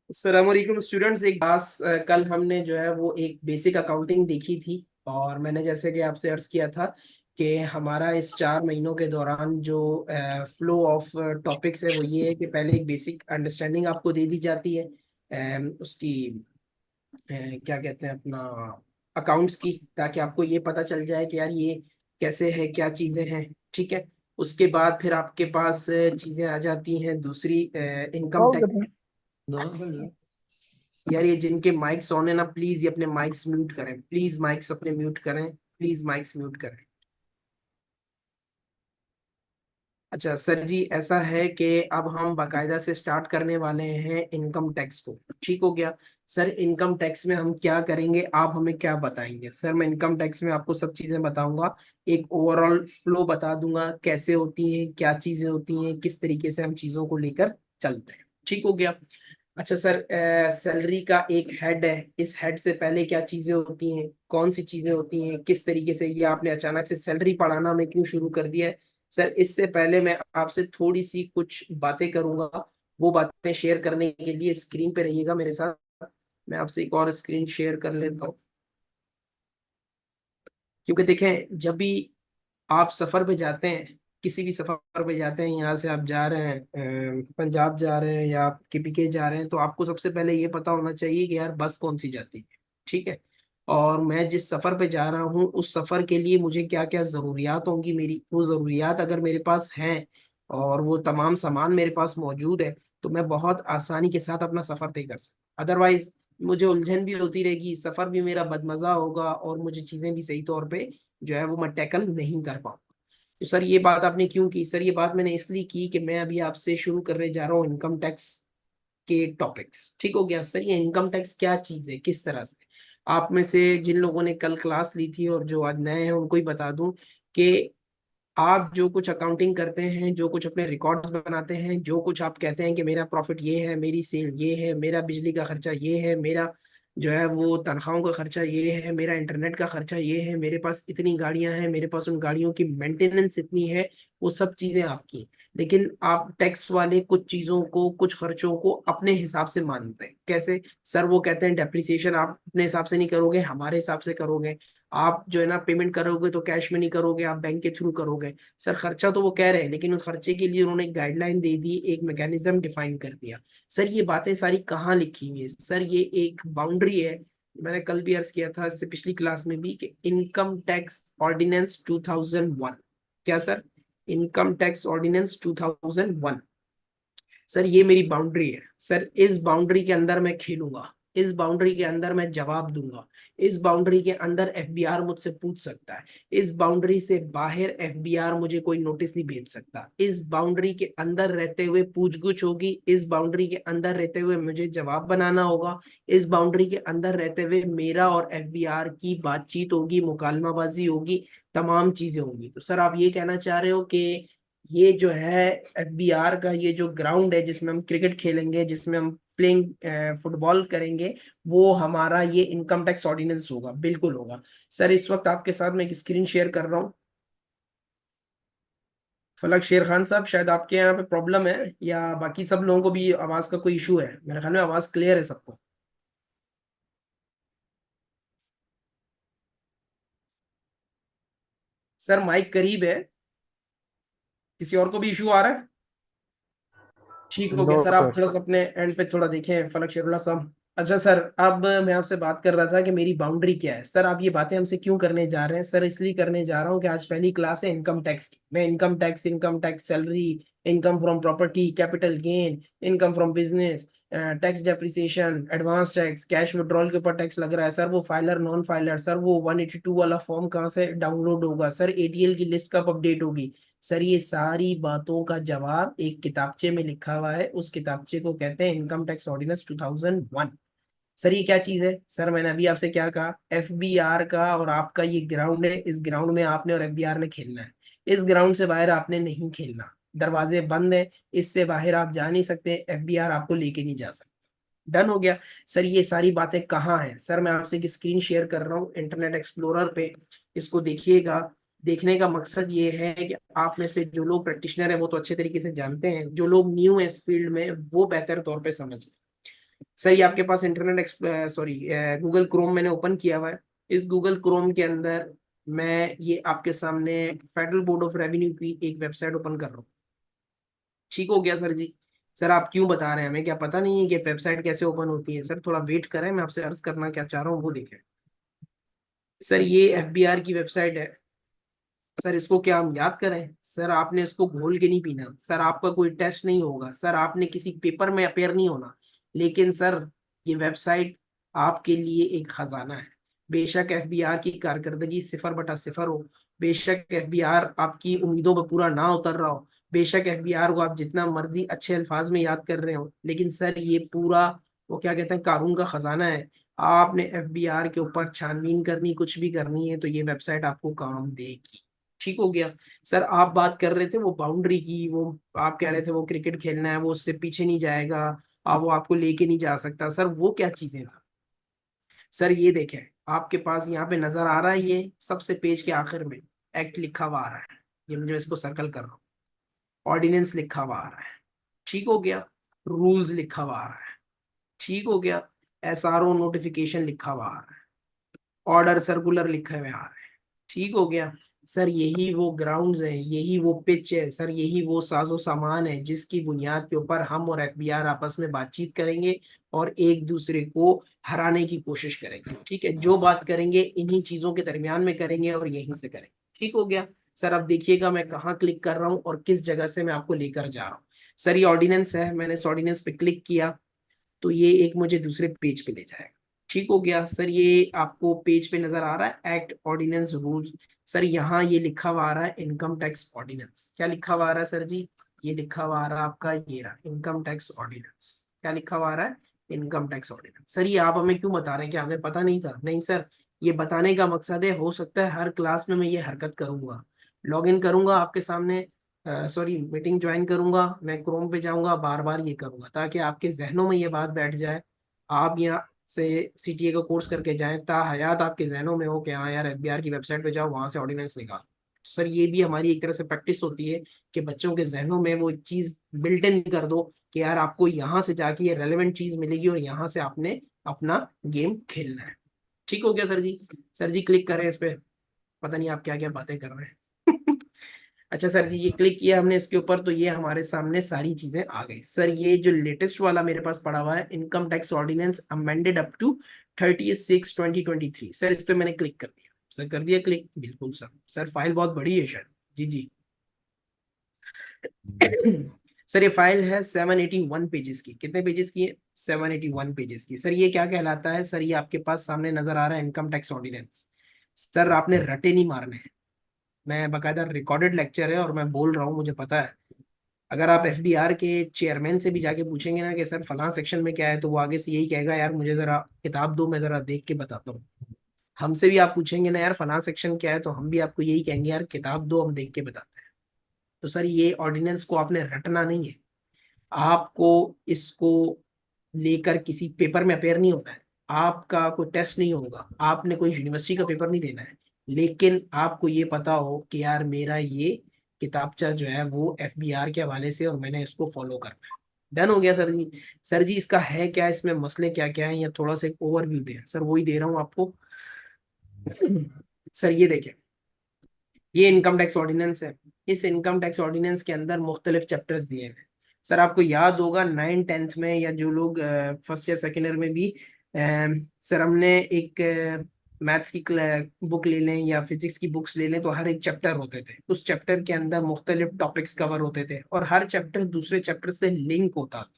अस्सलाम वालेकुम स्टूडेंट्स। एक क्लास कल हमने जो है वो एक बेसिक अकाउंटिंग देखी थी। और मैंने जैसे कि आपसे अर्ज किया था कि हमारा इस 4 महीनों के दौरान जो फ्लो ऑफ टॉपिक्स है वो ये है कि पहले एक बेसिक अंडरस्टैंडिंग आपको दे दी जाती है उसकी क्या कहते हैं अपना अकाउंट्स की, ताकि आपको ये पता चल जाए कि यार ये कैसे है, क्या चीज़ें हैं। ठीक है। उसके बाद फिर आपके पास चीज़ें आ जाती हैं दूसरी, इनकम बहुत टैक्स। बढ़िया। दोनों कर लो। यार ये जिनके माइक्स ऑन है ना, प्लीज ये अपने माइक्स म्यूट करें, प्लीज माइक्स अपने म्यूट करें, प्लीज माइक्स म्यूट करें। अच्छा सर जी, ऐसा है कि अब हम बाकायदा से स्टार्ट करने वाले हैं इनकम टैक्स को। ठीक हो गया। सर इनकम टैक्स में हम क्या करेंगे, आप हमें क्या बताएंगे? सर मैं इनकम टैक्स में आपको सब चीजें बताऊंगा, एक ओवरऑल फ्लो बता दूंगा, कैसे होती हैं, क्या चीजें होती हैं, किस तरीके से हम चीजों को लेकर चलते हैं। ठीक हो गया। अच्छा सर, सैलरी का एक हेड है, इस हेड से पहले क्या चीजें होती हैं, कौन सी चीजें होती हैं, किस तरीके से ये आपने अचानक से सैलरी पढ़ाना हमें क्यों शुरू कर दिया है? सर इससे पहले मैं आपसे थोड़ी सी कुछ बातें करूंगा, वो बातें शेयर करने के लिए स्क्रीन पे रहिएगा मेरे साथ। मैं आपसे एक और स्क्रीन शेयर कर लेता हूँ, क्योंकि देखें जब भी आप सफर पे जाते हैं, किसी भी सफर पे जाते हैं, यहाँ से आप जा रहे हैं पंजाब जा रहे हैं या आप केपीके जा रहे हैं, तो आपको सबसे पहले ये पता होना चाहिए कि यार बस कौन सी जाती है। ठीक है। और मैं जिस सफर पे जा रहा हूँ उस सफर के लिए मुझे क्या क्या जरूरियात होंगी, मेरी वो जरूरियात अगर मेरे पास हैं और वो तमाम सामान मेरे पास मौजूद है, तो मैं बहुत आसानी के साथ अपना सफर तय कर सकता। अदरवाइज मुझे उलझन भी होती रहेगी, सफर भी मेरा बदमजा होगा और मुझे चीजें भी सही तौर पे जो है वो मैं टैकल नहीं कर पाऊँ। तो सर ये बात आपने क्यों की? सर ये बात मैंने इसलिए की कि मैं अभी आपसे शुरू करने जा रहा हूँ इनकम टैक्स के टॉपिक्स। ठीक हो गया। सर ये इनकम टैक्स क्या चीज़ है, किस तरह से? आप में से जिन लोगों ने कल क्लास ली थी और जो आज नए हैं उनको ही बता दूं कि आप जो कुछ अकाउंटिंग करते हैं, जो कुछ अपने रिकॉर्ड्स बनाते हैं, जो कुछ आप कहते हैं कि मेरा प्रॉफिट ये है, मेरी सेल ये है, मेरा बिजली का खर्चा ये है, मेरा जो है वो तनख्वाहों का खर्चा ये है, मेरा इंटरनेट का खर्चा ये है, मेरे पास इतनी गाड़ियां हैं, मेरे पास उन गाड़ियों की मेंटेनेंस इतनी है, वो सब चीजें आपकी। लेकिन आप टैक्स वाले कुछ चीजों को, कुछ खर्चों को अपने हिसाब से मानते हैं। कैसे? सर वो कहते हैं डेप्रिसिएशन आप अपने हिसाब से नहीं करोगे, हमारे हिसाब से करोगे। आप जो है ना पेमेंट करोगे तो कैश में नहीं करोगे, आप बैंक के थ्रू करोगे। सर खर्चा तो वो कह रहे हैं, लेकिन उस खर्चे के लिए उन्होंने एक गाइडलाइन दे दी, एक मैकेनिज्म डिफाइन कर दिया। सर ये बातें सारी कहाँ लिखी हुई है? सर ये एक बाउंड्री है। मैंने कल भी अर्ज किया था, इससे पिछली क्लास में भी, कि इनकम टैक्स ऑर्डिनेंस 2001। क्या sir? Income tax ordinance 2001। Sir ये मेरी बाउंड्री है। सर इस बाउंड्री के अंदर मैं खेलूंगा, इस बाउंड्री के अंदर मैं जवाब दूंगा, इस बाउंड्री के अंदर एफबीआर मुझसे पूछ सकता है, इस बाउंड्री से बाहर एफबीआर मुझे कोई नोटिस नहीं भेज सकता, इस बाउंड्री के अंदर रहते हुए पूछगुछ होगी, इस बाउंड्री के अंदर रहते हुए मुझे जवाब बनाना होगा, इस बाउंड्री के अंदर रहते हुए मेरा और एफबीआर की बातचीत होगी, मुकालमाबाजी होगी, तमाम चीजें होंगी। तो सर आप ये कहना चाह रहे हो कि ये जो है एफबीआर का ये जो ग्राउंड है जिसमें हम क्रिकेट खेलेंगे, जिसमें हम प्लेइंग फुटबॉल करेंगे, वो हमारा ये इनकम टैक्स ऑर्डिनेंस होगा? बिल्कुल होगा। सर इस वक्त आपके साथ मैं एक स्क्रीन शेयर कर रहा हूँ। फलक शेर खान साहब, शायद आपके यहाँ पे प्रॉब्लम है या बाकी सब लोगों को भी आवाज का कोई इशू है? मेरे ख्याल में आवाज क्लियर है सबको। सर माइक करीब है, किसी और को भी इशू आ रहा है? ठीक हो नो गया। सर आप सर। थोड़ा सा अपने एंड पे थोड़ा देखें, फलक शेरुल्ला साहब। अच्छा सर, अब मैं आपसे बात कर रहा था कि मेरी बाउंड्री क्या है। सर आप ये बातें हमसे क्यों करने जा रहे हैं? सर इसलिए करने जा रहा हूँ कि आज पहली क्लास है इनकम टैक्स की। मैं income tax salary, income from property, capital gain, income from business, tax depreciation, advance tax, cash withdrawal के ऊपर टैक्स लग रहा है। सर वो फाइलर, नॉन फाइलर, सर वो 182 वाला फॉर्म कहाँ से डाउनलोड होगा? सर एटीएल की लिस्ट कब अपडेट होगी? सर ये सारी बातों का जवाब एक किताबचे में लिखा हुआ है, उस किताबचे को कहते हैं इनकम टैक्स ऑर्डिनेंस 2001। सर ये क्या चीज है? सर मैंने अभी आपसे क्या कहा, एफबीआर का और आपका ये ग्राउंड है, इस ग्राउंड में आपने और एफबीआर ने खेलना है, इस ग्राउंड से बाहर आपने नहीं खेलना। दरवाजे बंद है, इससे बाहर आप जा नहीं सकते, एफबीआर आपको लेके नहीं जा सकता। डन हो गया। सर ये सारी बातें कहाँ हैं? सर मैं आपसे एक स्क्रीन शेयर कर रहा हूँ इंटरनेट एक्सप्लोरर पे, इसको देखिएगा। देखने का मकसद ये है कि आप में से जो लोग प्रैक्टिशनर हैं वो तो अच्छे तरीके से जानते हैं, जो लोग न्यू है इस फील्ड में वो बेहतर तौर पे समझ। सर ये आपके पास इंटरनेट सॉरी गूगल क्रोम मैंने ओपन किया हुआ है। इस गूगल क्रोम के अंदर मैं ये आपके सामने फेडरल बोर्ड ऑफ रेवेन्यू की एक वेबसाइट ओपन कर रहा हूँ। ठीक हो गया सर जी। सर आप क्यों बता रहे हैं, हमें क्या पता नहीं है कि वेबसाइट कैसे ओपन होती है? सर थोड़ा वेट करें, मैं आपसे अर्ज करना क्या चाह रहा हूँ वो देखें। सर ये एफबीआर की वेबसाइट है। सर इसको क्या हम याद करें? सर आपने इसको घोल के नहीं पीना, सर आपका कोई टेस्ट नहीं होगा, सर आपने किसी पेपर में अपेयर नहीं होना। लेकिन सर ये वेबसाइट आपके लिए एक खजाना है। बेशक एफबीआर की कारकर्दगी 0/0 हो, बेशक एफबीआर आपकी उम्मीदों पर पूरा ना उतर रहा हो, बेशक एफबीआर को आप जितना मर्जी अच्छे अल्फाज में याद कर रहे हो, लेकिन सर ये पूरा वो क्या कहते हैं कानून का खजाना है। आपने एफबीआर के ऊपर छानबीन करनी, कुछ भी करनी है तो ये वेबसाइट आपको काम देगी। ठीक हो गया। सर आप बात कर रहे थे वो बाउंड्री की, वो आप कह रहे थे वो क्रिकेट खेलना है, वो उससे पीछे नहीं जाएगा, आप वो आपको लेके नहीं जा सकता। सर वो क्या चीजें था? सर ये देखें, आपके पास यहाँ पे नजर आ रहा है, ये सबसे पेज के आखिर में एक्ट लिखा हुआ आ रहा है। ये मुझे इसको सर्कल कर रहा हूँ। ऑर्डिनेंस लिखा हुआ आ रहा है। ठीक हो गया। रूल्स लिखा हुआ आ रहा है। ठीक हो गया। एसआरओ नोटिफिकेशन लिखा हुआ आ रहा है। ऑर्डर सर्कुलर लिखे हुए आ रहे हैं। ठीक हो गया। सर यही वो ग्राउंड्स है, यही वो पिच है, सर यही वो साजो सामान है जिसकी बुनियाद के ऊपर हम और एफबीआर आपस में बातचीत करेंगे और एक दूसरे को हराने की कोशिश करेंगे। ठीक है, जो बात करेंगे इन्हीं चीजों के दरमियान में करेंगे और यहीं से करेंगे। ठीक हो गया। सर अब देखिएगा मैं कहाँ क्लिक कर रहा हूँ और किस जगह से मैं आपको लेकर जा रहा हूँ। सर ये ऑर्डिनेंस है, मैंने इस ऑर्डिनेंस पे क्लिक किया तो ये एक मुझे दूसरे पेज पे ले जाएगा। ठीक हो गया। सर ये आपको पेज पे नजर आ रहा है एक्ट ऑर्डिनेंस रूल्स। सर यहाँ ये लिखा हुआ आ रहा है इनकम टैक्स ऑर्डिनेंस। क्या लिखा हुआ आ रहा है सर जी? ये लिखा हुआ आ रहा है आपका, ये रहा इनकम टैक्स ऑर्डिनेंस। क्या लिखा हुआ आ रहा है? Income tax ordinance. सर ये आप हमें क्यों बता रहे हैं, कि हमें पता नहीं था? नहीं सर, ये बताने का मकसद है, हो सकता है हर क्लास में मैं ये हरकत करूंगा, लॉग इन करूंगा आपके सामने, सॉरी मीटिंग ज्वाइन करूंगा, मैं क्रोम पे जाऊंगा, बार बार ये करूंगा ताकि आपके जहनों में ये बात बैठ जाए। आप यहाँ से सीटीए का कोर्स करके जाएं, ताहयात आपके जहनों में हो कि हाँ यार एफबीआर की वेबसाइट पे जाओ, वहां से ऑर्डिनेंस निकालो। तो सर ये भी हमारी एक तरह से प्रैक्टिस होती है कि बच्चों के जहनों में वो चीज बिल्ट इन कर दो कि यार आपको यहाँ से जाके ये रेलेवेंट चीज मिलेगी और यहाँ से आपने अपना गेम खेलना है। ठीक हो गया सर जी। सर जी क्लिक करें इस पे, पता नहीं आप क्या क्या बातें कर रहे हैं। अच्छा सर जी, ये क्लिक किया हमने इसके ऊपर तो ये हमारे सामने सारी चीजें आ गई। सर ये जो लेटेस्ट वाला मेरे पास पड़ा हुआ है, income tax ordinance amended up to 30/6/2023, sir इस पे मैंने क्लिक कर दिया। सर कर दिया क्लिक? बिल्कुल सर। सर फाइल बहुत बड़ी है शायद। जी जी। सर ये फाइल है 781 पेजेस की। कितने पेजेस की है? 781 पेजेस की। सर ये क्या कहलाता है? सर ये आपके पास सामने नजर आ रहा है इनकम टैक्स ऑर्डिनेंस। सर आपने रटे नहीं मारने हैं, मैं बकायदा रिकॉर्डेड लेक्चर है और मैं बोल रहा हूँ, मुझे पता है। अगर आप एफबीआर के चेयरमैन से भी जाके पूछेंगे ना कि सर फलां सेक्शन में क्या है, तो वो आगे से यही कहेगा यार मुझे जरा किताब दो, मैं जरा देख के बताता हूँ। हमसे भी आप पूछेंगे ना यार फलां सेक्शन क्या है, तो हम भी आपको यही कहेंगे यार किताब दो, हम देख के बताते हैं। तो सर ये ऑर्डिनेंस को आपने रटना नहीं है, आपको इसको लेकर किसी पेपर में अपेयर नहीं होना है, आपका कोई टेस्ट नहीं होगा, आपने कोई यूनिवर्सिटी का पेपर नहीं देना है। लेकिन आपको ये पता हो कि यार मेरा ये किताबचा जो है वो एफबीआर के हवाले से और मैंने इसको फॉलो करना है। डन हो गया सर जी। सर जी इसका है क्या, इसमें मसले क्या क्या है, या थोड़ा सा एक ओवरव्यू दें? सर वही दे रहा हूँ आपको। सर ये देखें, ये इनकम टैक्स ऑर्डिनेंस है। इस इनकम टैक्स ऑर्डिनेंस के अंदर मुख्तलिफ चैप्टर्स दिए हैं। सर आपको याद होगा 9th 10th में, या जो लोग फर्स्ट ईयर सेकेंड ईयर में भी, सर हमने एक मैथ्स की बुक ले लें या फिजिक्स की बुक्स ले लें तो हर एक चैप्टर होते थे, उस चैप्टर के अंदर मुख्तलिफ टॉपिक्स कवर होते थे और हर चैप्टर दूसरे चैप्टर से लिंक होता था।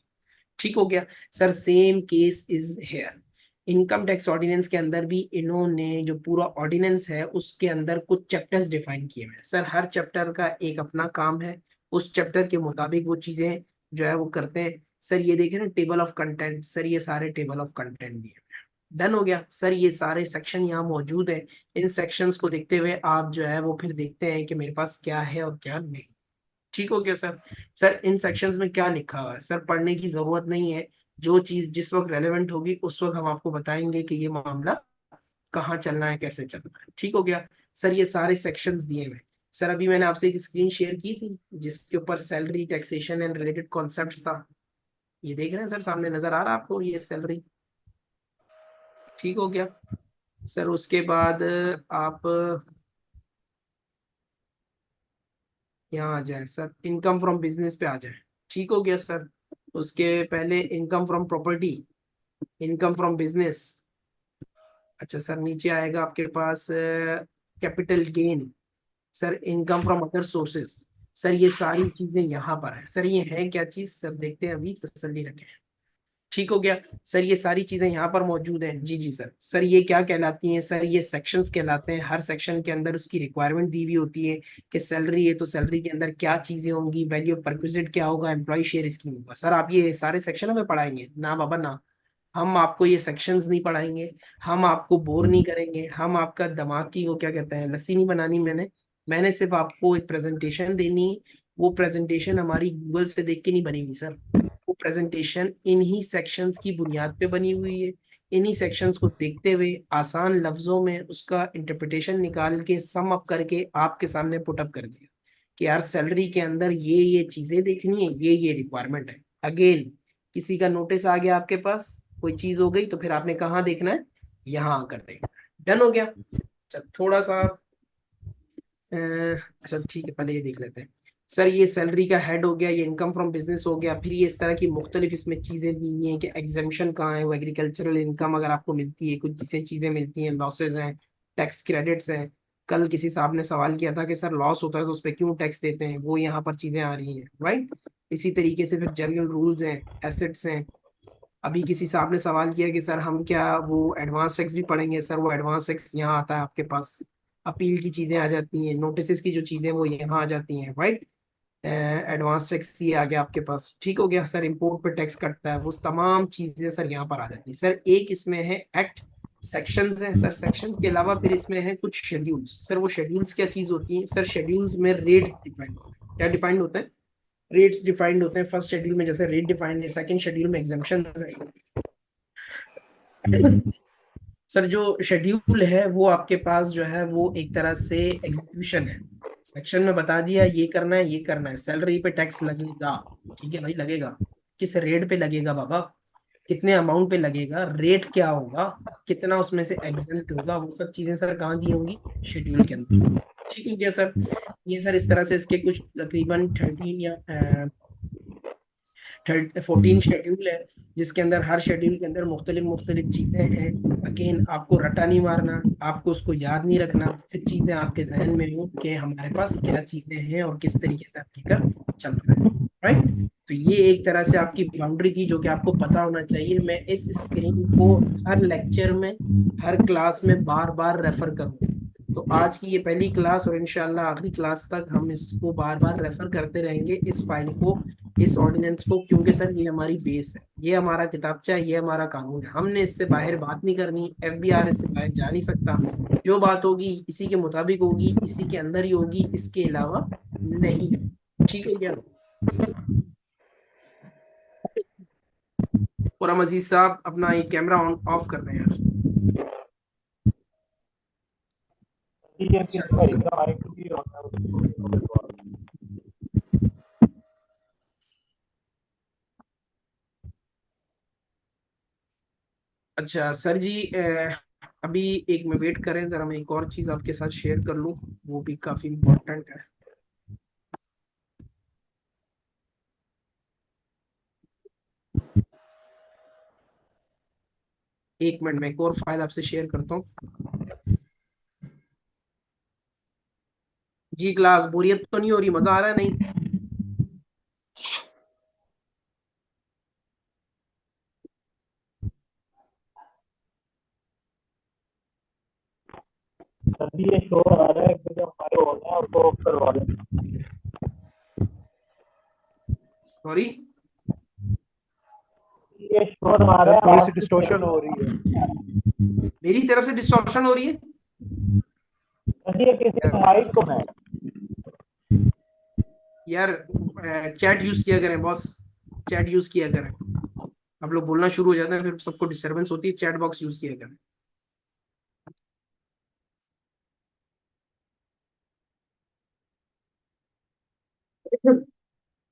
ठीक हो गया। Sir same case is here. Income tax ordinance के अंदर भी इन्होंने जो पूरा ऑर्डिनेंस है उसके अंदर कुछ चैप्टर्स डिफाइन किए हुए हैं। सर हर चैप्टर का एक अपना काम है, उस चैप्टर के मुताबिक वो चीजें जो है वो करते हैं। सर ये देखें ना टेबल ऑफ कंटेंट, सर ये सारे टेबल ऑफ कंटेंट दिए हुए हैं। डन हो गया। सर ये सारे सेक्शन यहाँ मौजूद है, इन सेक्शंस को देखते हुए आप जो है वो फिर देखते हैं कि मेरे पास क्या है और क्या नहीं। ठीक हो गया सर। सर इन सेक्शंस में क्या लिखा हुआ है, सर पढ़ने की जरूरत नहीं है, जो चीज जिस वक्त रेलेवेंट होगी उस वक्त हम आपको बताएंगे कि ये मामला कहाँ चलना है, कैसे चलना है। ठीक हो गया। सर ये सारे सेक्शंस दिए हुए हैं। सर अभी मैंने आपसे एक स्क्रीन शेयर की थी जिसके ऊपर salary taxation and related concept था। ये देख रहे हैं सर, सामने नजर आ रहा है आपको ये सैलरी? ठीक हो गया सर। उसके बाद आप यहाँ आ जाए सर, इनकम फ्रॉम बिजनेस पे आ जाए। ठीक हो गया सर। उसके पहले income from property, income from business. अच्छा सर, नीचे आएगा आपके पास capital gain. Sir income from other sources. Sir ये सारी चीजें यहाँ पर है सर। ये है क्या चीज सर, देखते हैं अभी, तसल्ली रखें। ठीक हो गया सर, ये सारी चीजें यहाँ पर मौजूद हैं। जी जी सर। सर ये क्या कहलाती हैं सर, ये सेक्शंस कहलाते हैं। हर सेक्शन के अंदर उसकी रिक्वायरमेंट दी हुई होती है कि सैलरी है तो सैलरी के अंदर क्या चीजें होंगी, वैल्यू ऑफ परक्विजिट क्या होगा, एम्प्लॉय शेयर स्कीम होगा। सर आप ये सारे सेक्शन हमें पढ़ाएंगे ना बाबा ना? हम आपको ये सेक्शंस नहीं पढ़ाएंगे, हम आपको बोर नहीं करेंगे, हम आपका दिमाग की वो क्या कहते हैं लस्सी नहीं बनानी। मैंने मैंने सिर्फ आपको एक प्रेजेंटेशन देनी। वो प्रेजेंटेशन हमारी गूगल से देख के नहीं बनी हुई सर। वो प्रेजेंटेशन इन्हीं सेक्शंस की बुनियाद पे बनी हुई है। इन्हीं सेक्शंस को देखते हुए आसान लफ्जों में उसका इंटरप्रिटेशन निकाल के सम अप करके आपके सामने पुट अप कर दिया कि यार सैलरी के अंदर ये चीजें देखनी है, ये रिक्वायरमेंट है। अगेन, किसी का नोटिस आ गया आपके पास, कोई चीज हो गई, तो फिर आपने कहाँ देखना है? यहाँ आकर देखना है। डन हो गया। अच्छा थोड़ा सा अच्छा ठीक है, पहले ये देख लेते हैं। सर ये सैलरी का हेड हो गया, ये इनकम फ्रॉम बिजनेस हो गया। फिर ये इस तरह की मुख्तलिफ इसमें चीजें दी हुई हैं कि एग्जामेशन कहाँ है, वो एग्रीकल्चरल इनकम अगर आपको मिलती है, कुछ किसी चीजें मिलती हैं, लॉसेज हैं, टैक्स क्रेडिट्स हैं। कल किसी साहब ने सवाल किया था कि सर लॉस होता है तो उस पर क्यों टैक्स देते हैं, वो यहाँ पर चीजें आ रही हैं, राइट। इसी तरीके से फिर जनरल रूल्स हैं, एसेट्स हैं। अभी किसी साहब ने सवाल किया कि सर हम क्या वो एडवांस टैक्स भी पढ़ेंगे? सर वो एडवांस टैक्स यहाँ आता है आपके पास। अपील की चीजें आ जाती हैं, नोटिस की जो चीजें वो यहाँ आ जाती हैं, राइट। एडवांस टैक्स ये आ गया आपके पास। ठीक हो गया सर। इंपोर्ट पे टैक्स कटता है, वो तमाम चीजें सर यहाँ पर आ जाती है। सर एक इसमें है एक्ट, सेक्शंस हैं सर। सेक्शंस के अलावा फिर इसमें है कुछ शेड्यूल्स। सर वो शेड्यूल्स क्या चीज होती हैं सर? शेड्यूल्स में रेट्स डिफाइंड होते हैं। क्या डिफाइंड होते हैं? रेट्स डिफाइंड होते हैं। फर्स्ट शेड्यूल में जैसे रेट डिफाइंड है, सेकंड शेड्यूल में एग्जाम्पशन है। सर जो शेड्यूल है वो आपके पास जो है वो एक तरह से एग्जीक्यूशन है। सेक्शन में बता दिया ये करना है, ये करना है। सैलरी पे टैक्स लगेगा, ठीक है भाई, लगेगा। किस रेट पे लगेगा बाबा? कितने अमाउंट पे लगेगा? रेट क्या होगा? कितना उसमें से एग्जेंट होगा? वो सब चीजें सर कहाँ दी होंगी? शेड्यूल के अंदर। ठीक है क्या सर? ये सर इस तरह से इसके कुछ तकरीबन 13 या 14 शेड्यूल है, जिसके अंदर हर शेड्यूल के अंदर मुख्तलिफ मुख्तलिफ चीजें हैं। अगेन आपको रट्टा नहीं मारना, आपको उसको याद नहीं रखना, सिर्फ चीजें आपके जहन में हो कि हमारे पास क्या चीजें हैं और किस तरीके से आपकी कर चल रहा है, राइट। तो ये एक तरह से आपकी बाउंड्री थी जो कि आपको पता होना चाहिए। मैं इस स्क्रीन को हर लेक्चर में, हर क्लास में बार बार रेफर करूँ। तो आज की ये पहली क्लास और इंशाल्लाह आखिरी क्लास तक हम इसको बार बार रेफर करते रहेंगे, इस फाइल को, इस ऑर्डिनेंस को, क्योंकि सर ये हमारी बेस है, ये हमारा किताबचा है, ये हमारा कानून है। हमने इससे बाहर बात नहीं करनी, एफबीआर इससे बाहर जा नहीं सकता। जो बात होगी इसी के मुताबिक होगी, इसी के अंदर ही होगी, इसके अलावा नहीं। ठीक है क्या? और हम अजीज साहब अपना ये कैमरा ऑन ऑफ कर दें यार। ठीक है कि अच्छा भाई का माइक भी होता है उसको। अच्छा सर जी, अभी एक में वेट करें जरा, मैं एक और चीज़ आपके साथ शेयर कर लूँ, वो भी काफ़ी इम्पोर्टेंट है। 1 मिनट में एक और फाइल आपसे शेयर करता हूँ। जी क्लास, बोरियत तो नहीं हो रही? मज़ा आ रहा है नहीं? अभी ये शोर आ रहा है कि जो हमारे होना है उसको करवा दें। सॉरी? ये शोर आ रहा सर है थोड़ी सी आपकी डिस्टॉर्शन तरफ हो रही है। मेरी तरफ से डिस्टॉर्शन हो रही है? से। किसी यस माइक सर। को मैं यार चैट यूज़ किया करें बॉस, चैट यूज़ किया करें। आप लोग बोलना शुरू हो जाते हैं फिर सबको डिस्टरबेंस होती है, चैट बॉक्स यूज़ किया करें।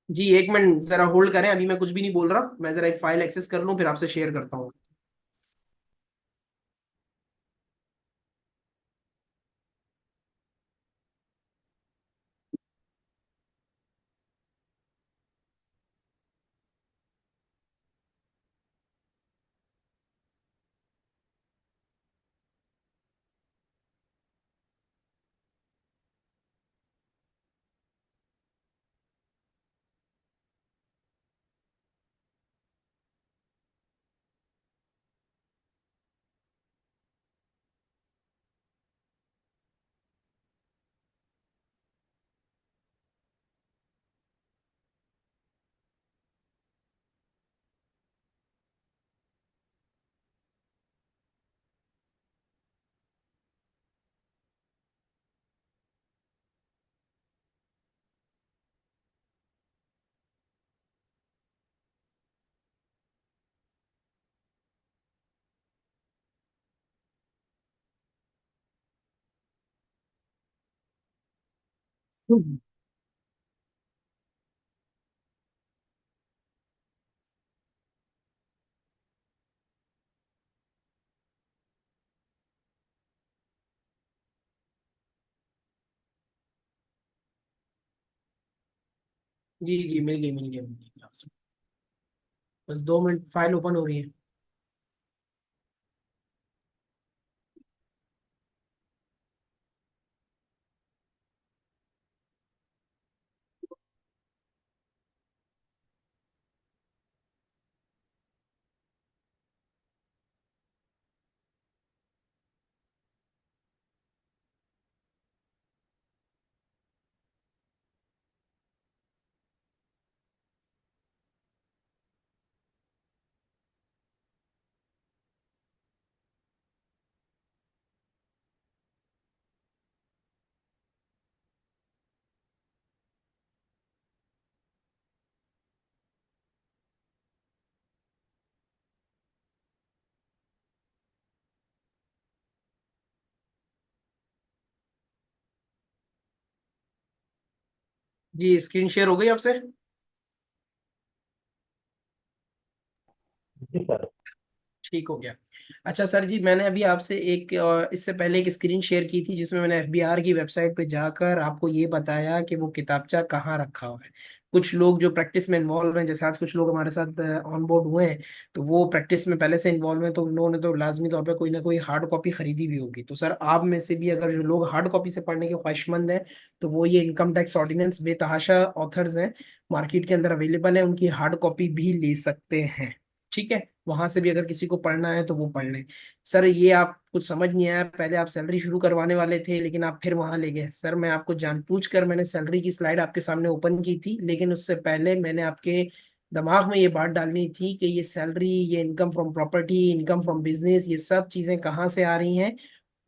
जी एक मिनट जरा होल्ड करें, अभी मैं कुछ भी नहीं बोल रहा, मैं जरा एक फाइल एक्सेस कर लूँ फिर आपसे शेयर करता हूँ। जी जी मिल गई। बस 2 मिनट, फाइल ओपन हो रही है। जी स्क्रीन शेयर हो गई आपसे? जी सर। ठीक हो गया। अच्छा सर जी, मैंने अभी आपसे एक इससे पहले एक स्क्रीन शेयर की थी जिसमें मैंने एफबीआर की वेबसाइट पे जाकर आपको ये बताया कि वो किताबचा कहाँ रखा हुआ है। कुछ लोग जो प्रैक्टिस में इन्वॉल्व हैं, जैसे आज कुछ लोग हमारे साथ ऑन बोर्ड हुए हैं, तो वो प्रैक्टिस में पहले से इन्वॉल्व हैं, तो उन लोगों ने तो लाजमी तौर पे कोई ना कोई हार्ड कॉपी खरीदी भी होगी। तो सर आप में से भी अगर जो लोग हार्ड कॉपी से पढ़ने के ख्वाहिशमंद हैं, तो वो ये इनकम टैक्स ऑर्डिनेंस बेतहाशा ऑथर्स हैं, मार्केट के अंदर अवेलेबल है, उनकी हार्ड कॉपी भी ले सकते हैं। ठीक है, वहां से भी अगर किसी को पढ़ना है तो वो पढ़ लें। सर ये आप कुछ समझ नहीं आया, पहले आप सैलरी शुरू करवाने वाले थे लेकिन आप फिर वहां ले गए। सर मैं आपको जानबूझ कर मैंने सैलरी की स्लाइड आपके सामने ओपन की थी, लेकिन उससे पहले मैंने आपके दिमाग में ये बात डालनी थी कि ये सैलरी, ये income from property, income from business, ये सब चीजें कहाँ से आ रही हैं?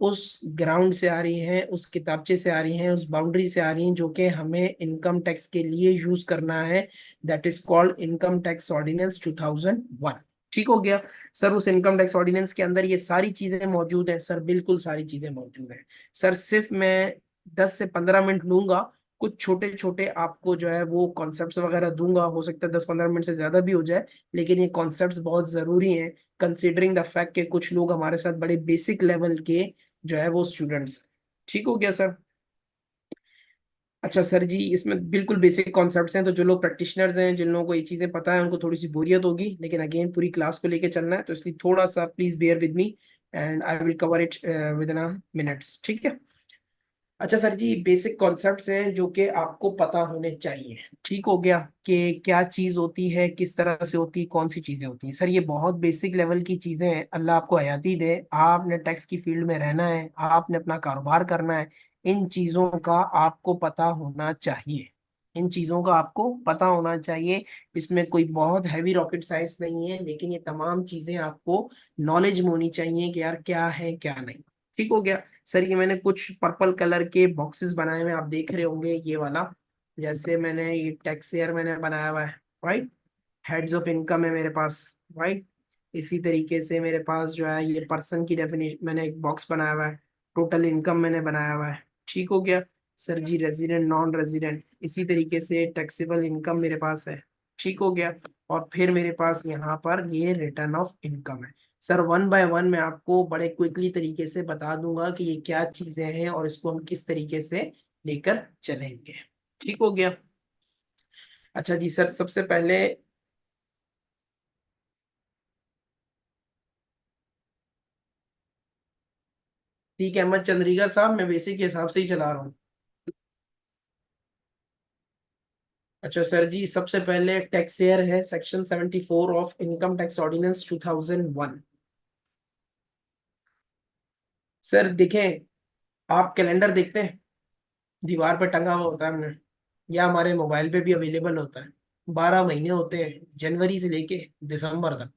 उस ग्राउंड से आ रही हैं, उस किताबचे से आ रही हैं, उस बाउंड्री से आ रही हैं जो कि हमें इनकम टैक्स के लिए यूज करना है। That is called income tax ordinance 2001। ठीक हो गया। सर उस इनकम टैक्स ऑर्डिनेंस के अंदर ये सारी चीजें मौजूद हैं सर, बिल्कुल सारी चीजें मौजूद हैं। सर सिर्फ मैं 10 से 15 मिनट लूंगा, कुछ छोटे छोटे आपको जो है वो कॉन्सेप्ट्स वगैरह दूंगा, हो सकता है 10-15 मिनट से ज्यादा भी हो जाए, लेकिन ये कॉन्सेप्ट्स बहुत जरूरी हैं, कंसिडरिंग द फैक्ट कि कुछ लोग हमारे साथ बड़े बेसिक लेवल के जो है वो स्टूडेंट्स। ठीक हो गया सर। अच्छा सर जी, इसमें बिल्कुल बेसिक कॉन्सेप्ट्स हैं, तो जो लोग प्रैक्टिशनर्स हैं, जिन लोगों को ये चीज़ें पता है, उनको थोड़ी सी बोरियत होगी, लेकिन अगेन पूरी क्लास को लेके चलना है, तो इसलिए थोड़ा सा please bear with me and I will cover it within minutes. ठीक है। अच्छा सर जी, बेसिक कॉन्सेप्ट्स हैं जो कि आपको पता होने चाहिए। ठीक हो गया, कि क्या चीज़ होती है, किस तरह से होती है, कौन सी चीज़ें होती हैं। सर ये बहुत बेसिक लेवल की चीज़ें हैं, अल्लाह आपको हयाती दे, आपने टैक्स की फील्ड में रहना है, आपने अपना कारोबार करना है, इन चीज़ों का आपको पता होना चाहिए। इन चीज़ों का आपको पता होना चाहिए। इसमें कोई बहुत हैवी रॉकेट साइंस नहीं है, लेकिन ये तमाम चीज़ें आपको नॉलेज में होनी चाहिए कि यार क्या है क्या नहीं। ठीक हो गया। सर ये मैंने कुछ पर्पल कलर के बॉक्सेस बनाए हुए हैं, आप देख रहे होंगे ये वाला, जैसे मैंने ये टैक्स ईयर मैंने बनाया हुआ है, राइट। हेड्स ऑफ इनकम है मेरे पास, राइट। इसी तरीके से मेरे पास जो है ये पर्सन की डेफिनेशन मैंने एक बॉक्स बनाया हुआ है, टोटल इनकम मैंने बनाया हुआ है। ठीक हो गया। सर जी रेजिडेंट, नॉन रेजिडेंट, इसी तरीके से टैक्सेबल इनकम मेरे पास है। ठीक हो गया। और फिर मेरे पास यहाँ पर ये रिटर्न ऑफ इनकम है। सर वन बाय वन मैं आपको बड़े क्विकली तरीके से बता दूंगा कि ये क्या चीजें हैं और इसको हम किस तरीके से लेकर चलेंगे। ठीक हो गया। अच्छा जी सर, सबसे पहले ठीक है अहमद चंद्रिका साहब, मैं बेसिक के हिसाब से ही चला रहा हूँ। अच्छा सर जी, सबसे पहले टैक्सेयर है section 74 of income tax ordinance 2001। Sir देखें, आप कैलेंडर देखते हैं, दीवार पे टंगा हुआ होता है हमने, या हमारे मोबाइल पे भी अवेलेबल होता है। 12 महीने होते हैं जनवरी से लेके दिसंबर तक।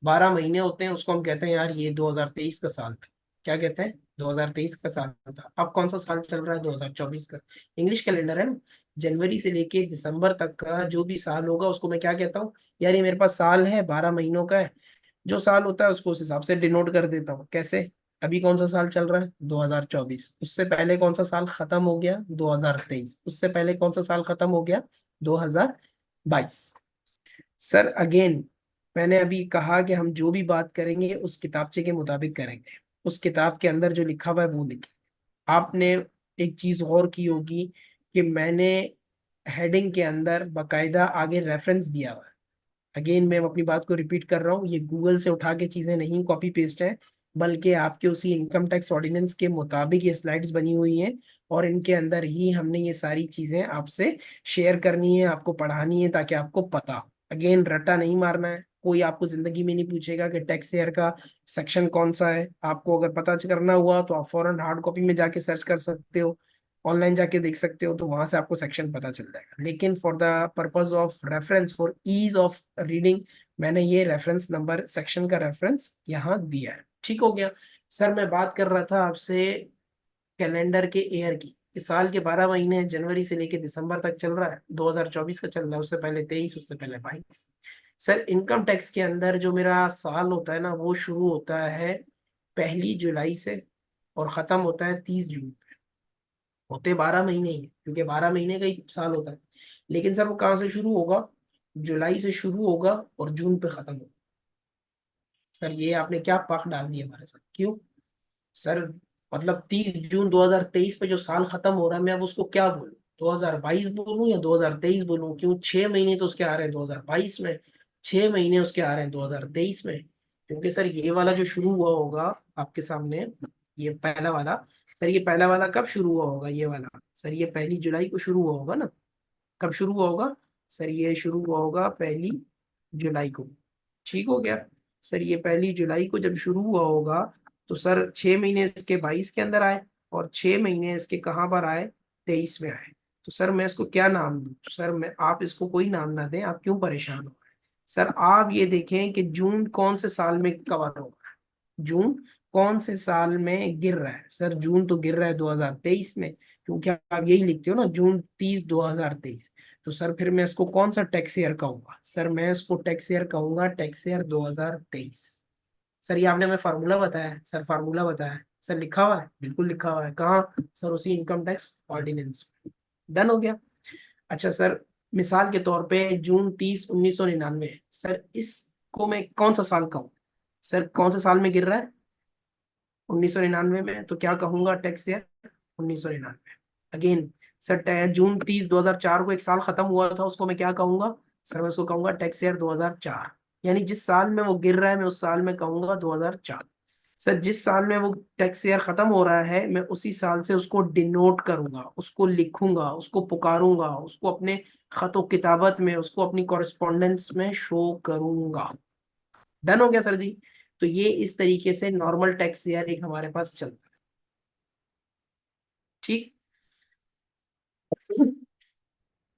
12 महीने होते हैं, उसको हम कहते हैं यार ये 2023 का साल था। क्या कहते हैं? 2023 का साल था। अब कौन सा साल चल रहा है? 2024 का। इंग्लिश कैलेंडर है ना। जनवरी से लेके दिसंबर तक का जो भी साल होगा उसको मैं क्या कहता हूँ? यार ये मेरे पास साल है, 12 महीनों का है। जो साल होता है उसको उस हिसाब से डिनोट कर देता हूँ। कैसे? अभी कौन सा साल चल रहा है? 2024। उससे पहले कौन सा साल खत्म हो गया? 2023। उससे पहले कौन सा साल खत्म हो गया? 2022। सर अगेन, मैंने अभी कहा कि हम जो भी बात करेंगे उस किताबचे के मुताबिक करेंगे। उस किताब के अंदर जो लिखा हुआ है वो लिखिए। आपने एक चीज और की होगी कि मैंने हेडिंग के अंदर बकायदा आगे रेफरेंस दिया हुआ है। अगेन मैं अपनी बात को रिपीट कर रहा हूँ, ये गूगल से उठा के चीजें नहीं कॉपी पेस्ट है, बल्कि आपके उसी इनकम टैक्स ऑर्डिनेंस के मुताबिक ये स्लाइड्स बनी हुई हैं। और इनके अंदर ही हमने ये सारी चीजें आपसे शेयर करनी है, आपको पढ़ानी है, ताकि आपको पता हो। अगेन रट्टा नहीं मारना है। कोई आपको जिंदगी में नहीं पूछेगा कि टैक्स ईयर का सेक्शन कौन सा है। आपको अगर पता करना हुआ तो आप फौरन हार्ड कॉपी में जाके सर्च कर सकते हो, ऑनलाइन जाके देख सकते हो, तो वहां से आपको सेक्शन पता चल जाएगा। लेकिन for the purpose of reference, for ease of reading, मैंने ये रेफरेंस नंबर, सेक्शन का रेफरेंस यहाँ दिया है। ठीक हो गया। सर मैं बात कर रहा था आपसे कैलेंडर के ईयर की। इस साल के 12 महीने हैं, जनवरी से लेके दिसंबर तक चल रहा है। 2024 का चल रहा है, उससे पहले 23, उससे पहले 22। सर इनकम टैक्स के अंदर जो मेरा साल होता है ना, वो शुरू होता है 1 जुलाई से और खत्म होता है 30 जून। होते 12 महीने ही हैं, क्योंकि 12 महीने का ही साल होता है। लेकिन सर वो कहाँ से शुरू होगा? जुलाई से शुरू होगा और जून पे खत्म होगा। सर ये आपने क्या पाख डाल दिया हमारे साथ, क्यों? सर मतलब 30 जून 2023 पे जो साल खत्म हो रहा है, मैं अब उसको क्या बोलूँ? 2022 बोलूँ या 2023 बोलूँ? क्यों 6 महीने तो उसके आ रहे हैं 2022 में, 6 महीने उसके आ रहे हैं 2023 में। क्योंकि सर ये वाला जो शुरू हुआ होगा आपके सामने, ये पहला वाला, सर ये पहला वाला कब शुरू हुआ होगा? ये वाला सर ये 1 जुलाई को शुरू हुआ होगा ना। कब शुरू हुआ होगा? सर ये शुरू हुआ होगा 1 जुलाई को। ठीक हो गया। सर ये 1 जुलाई को जब शुरू हुआ होगा, तो सर 6 महीने इसके 22 के अंदर आए और 6 महीने इसके कहाँ पर आए? 23 में आए। तो सर मैं इसको क्या नाम दूं? सर मैं, आप इसको कोई नाम ना दें, आप क्यों परेशान हो? सर आप ये देखें कि जून कौन से साल में कवर होगा। जून कौन से साल में गिर रहा है? सर जून तो गिर रहा है 2023 में, क्योंकि आप यही लिखते हो ना, जून 30 2023। तो सर फिर मैं इसको कौन सा टैक्स ईयर कहूंगा? सर मैं इसको टैक्स ईयर कहूंगा टैक्स ईयर 2023। सर ये आपने हमें फार्मूला बताया है, सर फार्मूला बताया है, सर लिखा हुआ है, बिल्कुल लिखा हुआ है। कहाँ? सर उसी इनकम टैक्स ऑर्डिनेंस। डन हो गया। अच्छा सर, मिसाल के तौर पे जून 30 1999, सर इसको मैं कौन सा साल कहूँ? सर कौन से साल में गिर रहा है? 1999 में, तो क्या कहूंगा? Tax year 1999। अगेन सर जून 30 2004 को एक साल खत्म हुआ था, उसको मैं क्या कहूंगा? सर मैं उसको कहूंगा टैक्स ईयर 2004। यानी जिस साल में वो गिर रहा है मैं उस साल में कहूंगा 2004। सर जिस साल में वो टैक्स ईयर खत्म हो रहा है, मैं उसी साल से उसको डिनोट करूंगा, उसको लिखूंगा, उसको पुकारूंगा, उसको अपने खतो किताबत में, उसको अपनी कॉरेस्पॉन्डेंस में शो करूंगा। डन हो गया सर जी। तो ये इस तरीके से नॉर्मल टैक्स ईयर एक हमारे पास चलता है। ठीक।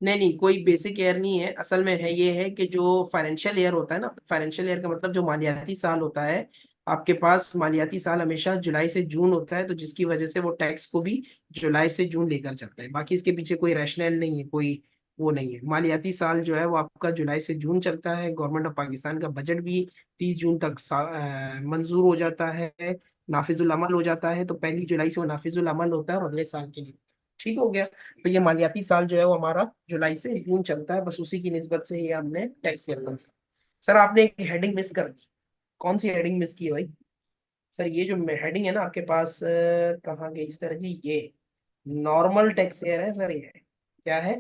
नहीं नहीं, कोई बेसिक ईयर नहीं है। असल में है ये है कि जो फाइनेंशियल ईयर होता है ना, फाइनेंशियल ईयर का मतलब जो मालियाती साल होता है, आपके पास मालियाती साल हमेशा जुलाई से जून होता है, तो जिसकी वजह से वो टैक्स को भी जुलाई से जून लेकर चलता है। बाकी इसके पीछे कोई रैशनल नहीं है, कोई वो नहीं है। मालियाती साल जो है वो आपका जुलाई से जून चलता है। गवर्नमेंट ऑफ पाकिस्तान का बजट भी 30 जून तक मंजूर हो जाता है, नाफिजुल अमल हो जाता है। तो 1 जुलाई से वो नाफिजुल अमल होता है और अगले साल के लिए। ठीक हो गया। तो ये मालियाती साल जो है वो हमारा जुलाई से जून चलता है, बस उसी की निस्बत से ये हमने टैक्स ईयर कर। सर आपने एक हेडिंग मिस कर दी। कौन सी हेडिंग मिस की है भाई? सर ये जो हेडिंग है ना आपके पास, कहाँ गई सर जी? ये नॉर्मल टैक्स ईयर है सर। ये क्या है?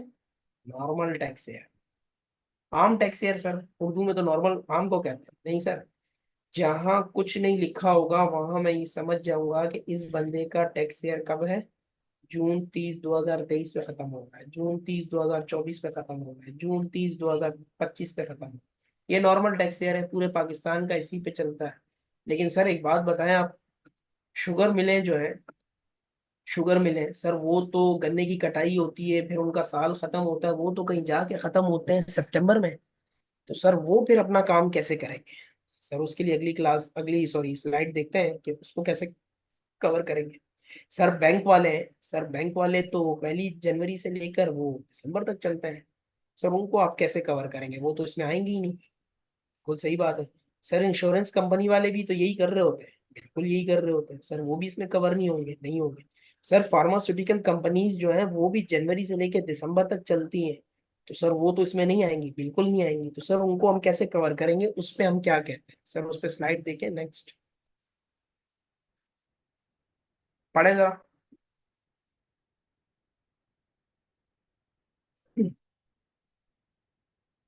Normal tax year. आम टैक्स ईयर सर, उर्दू में तो नॉर्मल आम को कहते हैं, नहीं सर। जहाँ कुछ नहीं लिखा होगा वहां मैं ये समझ जाऊंगा कि इस बंदे का टैक्स ईयर कब है। जून 30 2023 पे खत्म हो रहा है, जून 30 2024 पे खत्म हो रहा है, जून 30 2025 पे खत्म हो। ये नॉर्मल टैक्स ईयर है, पूरे पाकिस्तान का इसी पे चलता है। लेकिन सर एक बात बताएं आप, शुगर मिलें जो है, शुगर मिलें सर, वो तो गन्ने की कटाई होती है, फिर उनका साल खत्म होता है, वो तो कहीं जाके खत्म होते हैं सितंबर में। तो सर वो फिर अपना काम कैसे करेंगे? सर उसके लिए अगली क्लास, अगली सॉरी स्लाइड देखते हैं कि उसको कैसे कवर करेंगे। सर बैंक वाले हैं, सर बैंक वाले तो 1 जनवरी से लेकर वो दिसंबर तक चलते हैं। सर उनको आप कैसे कवर करेंगे? वो तो इसमें आएंगे ही नहीं। बिल्कुल सही बात है। सर इंश्योरेंस कंपनी वाले भी तो यही कर रहे होते हैं, बिल्कुल यही कर रहे होते हैं सर, वो भी इसमें कवर नहीं होंगे, नहीं होंगे। सर फार्मास्यूटिकल कंपनीज जो है वो भी जनवरी से लेकर दिसंबर तक चलती हैं। तो सर वो तो इसमें नहीं आएंगी, बिल्कुल नहीं आएंगी। तो सर उनको हम कैसे कवर करेंगे, उस पे हम क्या कहते हैं सर? उस पे स्लाइड देखें नेक्स्ट, पढ़े जरा।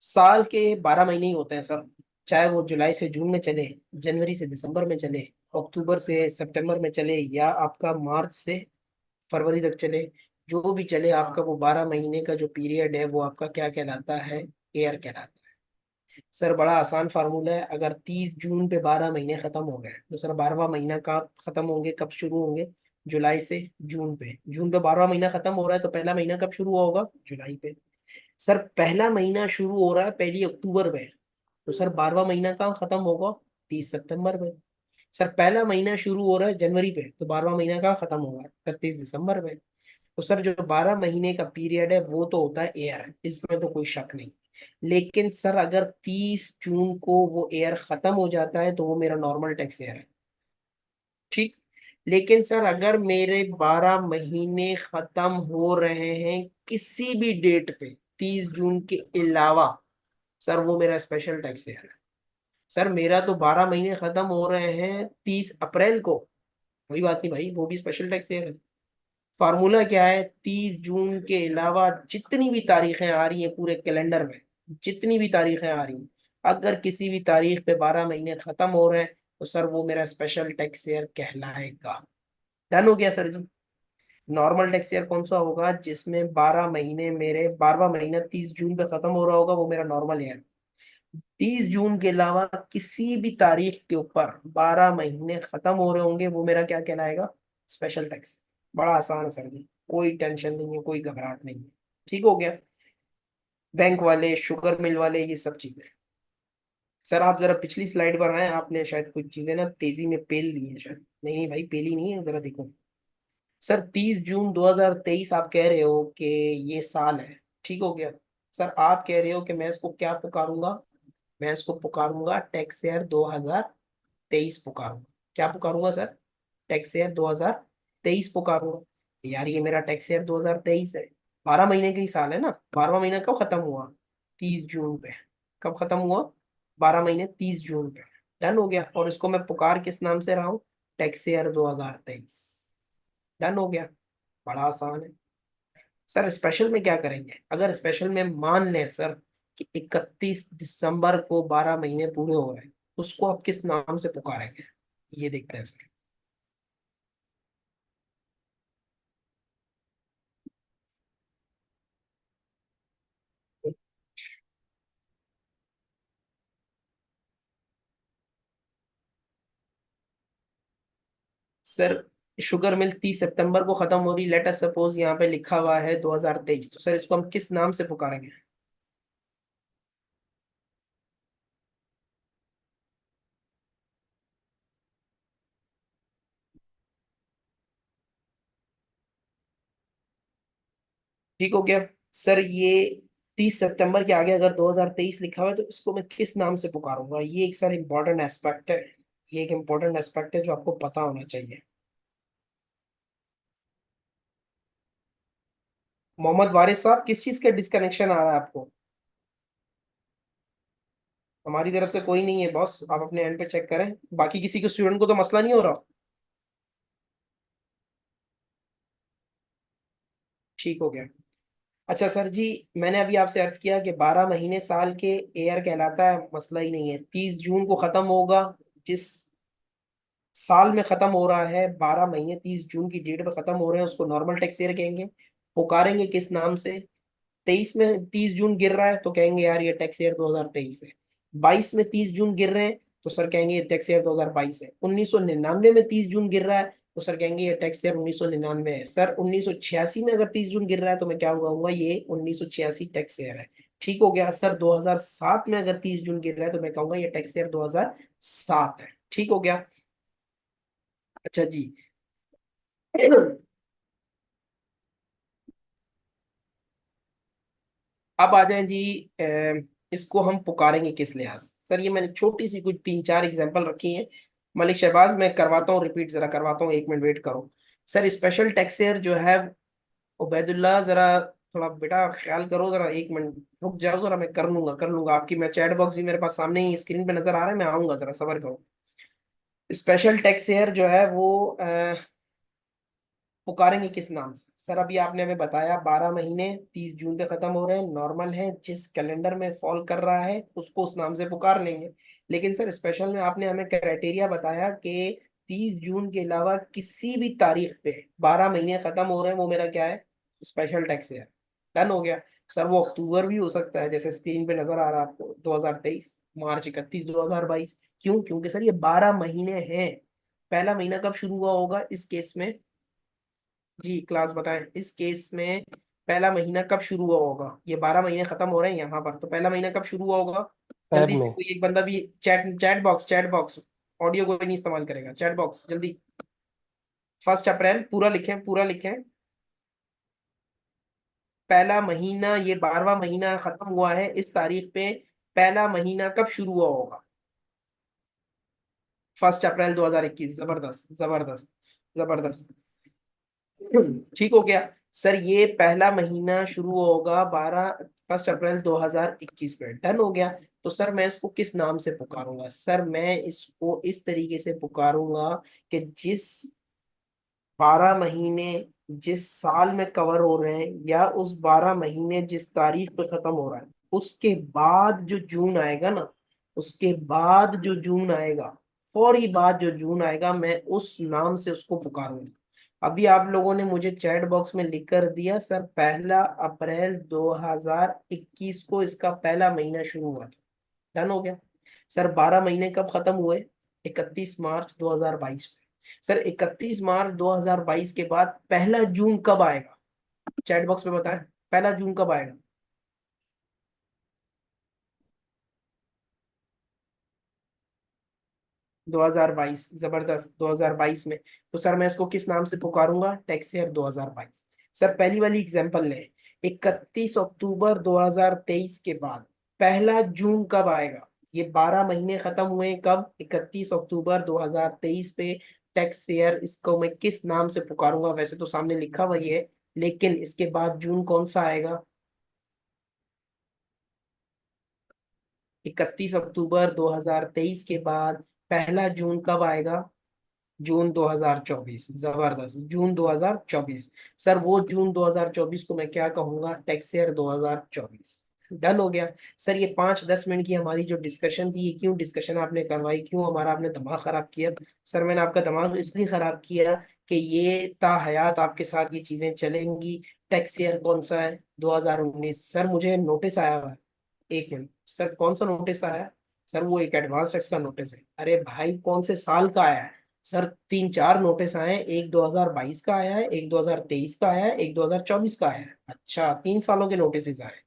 साल के 12 महीने ही होते हैं सर, चाहे वो जुलाई से जून में चले, जनवरी से दिसंबर में चले, अक्टूबर से सितंबर में चले, या आपका मार्च से फरवरी तक चले। जो भी चले आपका, वो 12 महीने का जो पीरियड है वो आपका क्या कहलाता है? ईयर कहलाता है। सर बड़ा आसान फार्मूला है, अगर 30 जून पे 12 महीने खत्म हो गए तो सर 12वां महीना कब खत्म होंगे, कब शुरू होंगे? जुलाई से जून पे। जून पे 12वां महीना खत्म हो रहा है तो पहला महीना कब शुरू हुआ होगा? जुलाई पे। सर पहला महीना शुरू हो रहा है 1 अक्टूबर में, तो सर 12वां महीना कहाँ खत्म होगा? 30 सितंबर में। सर पहला महीना शुरू हो रहा है जनवरी पे, तो 12वां महीना कहाँ खत्म होगा? 31 दिसंबर में। तो सर जो 12 महीने का पीरियड है वो तो होता है एयर, इसमें तो कोई शक नहीं। लेकिन सर अगर 30 जून को वो एयर खत्म हो जाता है तो वो मेरा नॉर्मल टैक्स एयर है। ठीक। लेकिन सर अगर मेरे 12 महीने खत्म हो रहे हैं किसी भी डेट पे 30 जून के अलावा, सर वो मेरा स्पेशल टैक्स एयर है। सर मेरा तो 12 महीने खत्म हो रहे हैं 30 अप्रैल को, कोई बात नहीं भाई, वो भी स्पेशल टैक्स ईयर है। फार्मूला क्या है? 30 जून के अलावा जितनी भी तारीखें आ रही हैं पूरे कैलेंडर में, जितनी भी तारीखें आ रही हैं, अगर किसी भी तारीख पे 12 महीने खत्म हो रहे हैं तो सर वो मेरा स्पेशल टैक्स ईयर कहलाएगा। डन हो गया सर जी। नॉर्मल टैक्स ईयर कौन सा होगा? जिसमें 12 महीने, मेरे 12वां महीना 30 जून पे खत्म हो रहा होगा, वो मेरा नॉर्मल ईयर। 30 जून के अलावा किसी भी तारीख के ऊपर 12 महीने खत्म हो रहे होंगे, वो मेरा क्या कहलाएगा? Special tax. बड़ा आसान है सर जी, कोई टेंशन नहीं है, कोई घबराहट नहीं है। ठीक हो गया। बैंक वाले, शुगर मिल वाले, ये सब चीजें। सर आप जरा पिछली स्लाइड पर आए, आपने शायद कुछ चीजें ना तेजी में पेल ली है शायद। नहीं नहीं भाई, पेली नहीं है, जरा देखो। सर 30 जून 2023 आप कह रहे हो कि ये साल है, ठीक हो गया। सर आप कह रहे हो कि मैं इसको क्या पुकारूंगा? मैं इसको पुकारूंगा टैक्स ईयर 2023 पुकारूंगा। क्या पुकारूंगा सर? Tax year 2023 पुकारूंगा। यार ये मेरा टैक्स ईयर 2023 है, 12 महीने का ही साल है ना। 12वां महीना कब खत्म हुआ? 30 जून पे। कब खत्म हुआ? 12 महीने 30 जून पे। डन हो गया। और इसको मैं पुकार किस नाम से रहा हूँ? Tax year 2023। डन हो गया। बड़ा आसान है। सर स्पेशल में क्या करेंगे? अगर स्पेशल में मान लें सर कि 31 दिसंबर को 12 महीने पूरे हो रहे हैं, उसको आप किस नाम से पुकारेंगे? ये देखते हैं सर। सर शुगर मिल 30 सितंबर को खत्म हो रही, लेट अस सपोज यहाँ पे लिखा हुआ है 2023, तो सर इसको हम किस नाम से पुकारेंगे? ठीक हो गया। सर ये 30 सितंबर के आगे अगर 2023 लिखा हुआ है तो इसको मैं किस नाम से पुकारूंगा? ये एक सर इम्पोर्टेंट एस्पेक्ट है। ये एक इम्पोर्टेंट एस्पेक्ट है जो आपको पता होना चाहिए। मोहम्मद वारिस साहब, किस चीज का डिस्कनेक्शन आ रहा है आपको? हमारी तरफ से कोई नहीं है बॉस, आप अपने एंड पे चेक करें। बाकी किसी के स्टूडेंट को तो मसला नहीं हो रहा? ठीक हो गया। अच्छा सर जी, मैंने अभी आपसे अर्ज किया कि 12 महीने साल के एयर कहलाता है, मसला ही नहीं है। 30 जून को खत्म होगा, जिस साल में खत्म हो रहा है, 12 महीने 30 जून की डेट पे खत्म हो रहे हैं, उसको नॉर्मल टैक्स ईयर कहेंगे। पुकारेंगे किस नाम से? 23 में 30 जून गिर रहा है तो कहेंगे यार ये टैक्स ईयर 2023 है। 22 में 30 जून गिर रहे हैं तो सर कहेंगे ये टैक्स ईयर 2022 है। 1999 में 30 जून गिर रहा है तो सर कहेंगे ये टैक्स ईयर 1999 है। सर 1986 में अगर 30 जून गिर रहा है तो मैं क्या कहूंगा, ये 1986 टैक्स ईयर है। ठीक हो गया। सर 2007 में अगर 30 जून गिर रहा है तो मैं कहूंगा ये टैक्स ईयर 2007 है। ठीक हो गया। अच्छा जी। अब आ जाएं जी, इसको हम पुकारेंगे किस लिहाज से? सर ये मैंने छोटी सी कुछ 3 4 एग्जांपल रखी हैं। मलिक शहबाज, मैं करवाता हूँ रिपीट, जरा करवाता हूँ, 1 मिनट वेट करो। सर स्पेशल टैक्सेयर जो है, उबैदुल्लाह जरा थोड़ा बेटा ख्याल करो, जरा 1 मिनट रुक जाओ, जरा मैं कर लूंगा आपकी। मैं चैट बॉक्स ही मेरे पास सामने ही स्क्रीन पे नजर आ रहा है, मैं आऊंगा, जरा सबर करो। स्पेशल टैक्सेयर जो है वो पुकारेंगे किस नाम से? सर अभी आपने हमें बताया 12 महीने 30 जून पे खत्म हो रहे हैं, नॉर्मल है, जिस कैलेंडर में फॉल कर रहा है उसको उस नाम से पुकार लेंगे। लेकिन सर स्पेशल में आपने हमें क्राइटेरिया बताया कि 30 जून के अलावा किसी भी तारीख पे 12 महीने खत्म हो रहे हैं, वो मेरा क्या है? स्पेशल टैक्स है। डन हो गया। सर वो अक्टूबर भी हो सकता है, जैसे स्क्रीन पे नजर आ रहा है आपको, 2023, मार्च 31 2022। क्यों? क्योंकि सर ये 12 महीने हैं। पहला महीना कब शुरू हुआ होगा इस केस में? जी क्लास बताएं, इस केस में पहला महीना कब शुरू हुआ होगा? ये 12 महीने खत्म हो रहे हैं यहाँ पर, तो पहला महीना कब शुरू हुआ होगा? फैब जल्दी से में। कोई एक बंदा भी, चैट बॉक्स, ऑडियो कोई नहीं इस्तेमाल करेगा, चैट बॉक्स जल्दी। 1 अप्रैल पूरा लिखें, पूरा लिखें। पहला महीना, ये 12वां महीना खत्म हुआ है इस तारीख पे, पहला महीना कब शुरू हुआ होगा? 1 अप्रैल 2021। जबरदस्त जबरदस्त जबरदस्त। ठीक हो गया। सर ये पहला महीना शुरू होगा 1 अप्रैल 2021 में। डन हो गया। तो सर मैं इसको किस नाम से पुकारूंगा? सर मैं इसको इस तरीके से पुकारूंगा कि जिस 12 महीने जिस साल में कवर हो रहे हैं, या उस 12 महीने जिस तारीख पे खत्म हो रहा है, उसके बाद जो जून आएगा ना, उसके बाद जो जून आएगा, फौरी बाद जो जून आएगा, मैं उस नाम से उसको पुकारूंगा। अभी आप लोगों ने मुझे चैट बॉक्स में लिख कर दिया सर 1 अप्रैल 2021 को इसका पहला महीना शुरू हुआ था। डन हो गया। सर 12 महीने कब खत्म हुए? 31 मार्च 2022 में। सर 31 मार्च 2022 के बाद पहला जून कब आएगा? चैट बॉक्स में बताएं, पहला जून कब आएगा? 2022। जबरदस्त, 2022 में। तो सर मैं इसको किस नाम से पुकारूंगा? Tax year 2022। सर पहली वाली एग्जांपल लें, 31 अक्टूबर 2023 के बाद पहला जून कब आएगा? ये 12 महीने खत्म हुए कब? 31 अक्टूबर 2023 पे टैक्स ईयर, इसको मैं किस नाम से पुकारूंगा? वैसे तो सामने लिखा हुआ ही है, लेकिन इसके बाद जून कौन सा आएगा? 31 अक्टूबर 2023 के बाद पहला जून कब आएगा? जून 2024। जबरदस्त, जून 2024। सर वो जून 2024 को मैं क्या कहूंगा? Tax year 2024। डन हो गया। सर ये 5 10 मिनट की हमारी जो डिस्कशन थी, ये क्यों डिस्कशन आपने करवाई, क्यों हमारा आपने दिमाग खराब किया? सर मैंने आपका दिमाग इसलिए खराब किया कि ये ताहयात आपके साथ ये चीजें चलेंगी। टैक्स ईयर कौन सा है? 2019। सर मुझे नोटिस आया हुआ है। 1 मिनट सर, कौन सा नोटिस आया? सर वो एक एडवांस टैक्स का नोटिस है। अरे भाई कौन से साल का आया है? सर 3 4 नोटिस आए हैं, एक 2022 का आया है, एक 2023 का आया है, एक 2024 का आया है। अच्छा, 3 सालों के नोटिस आए हैं।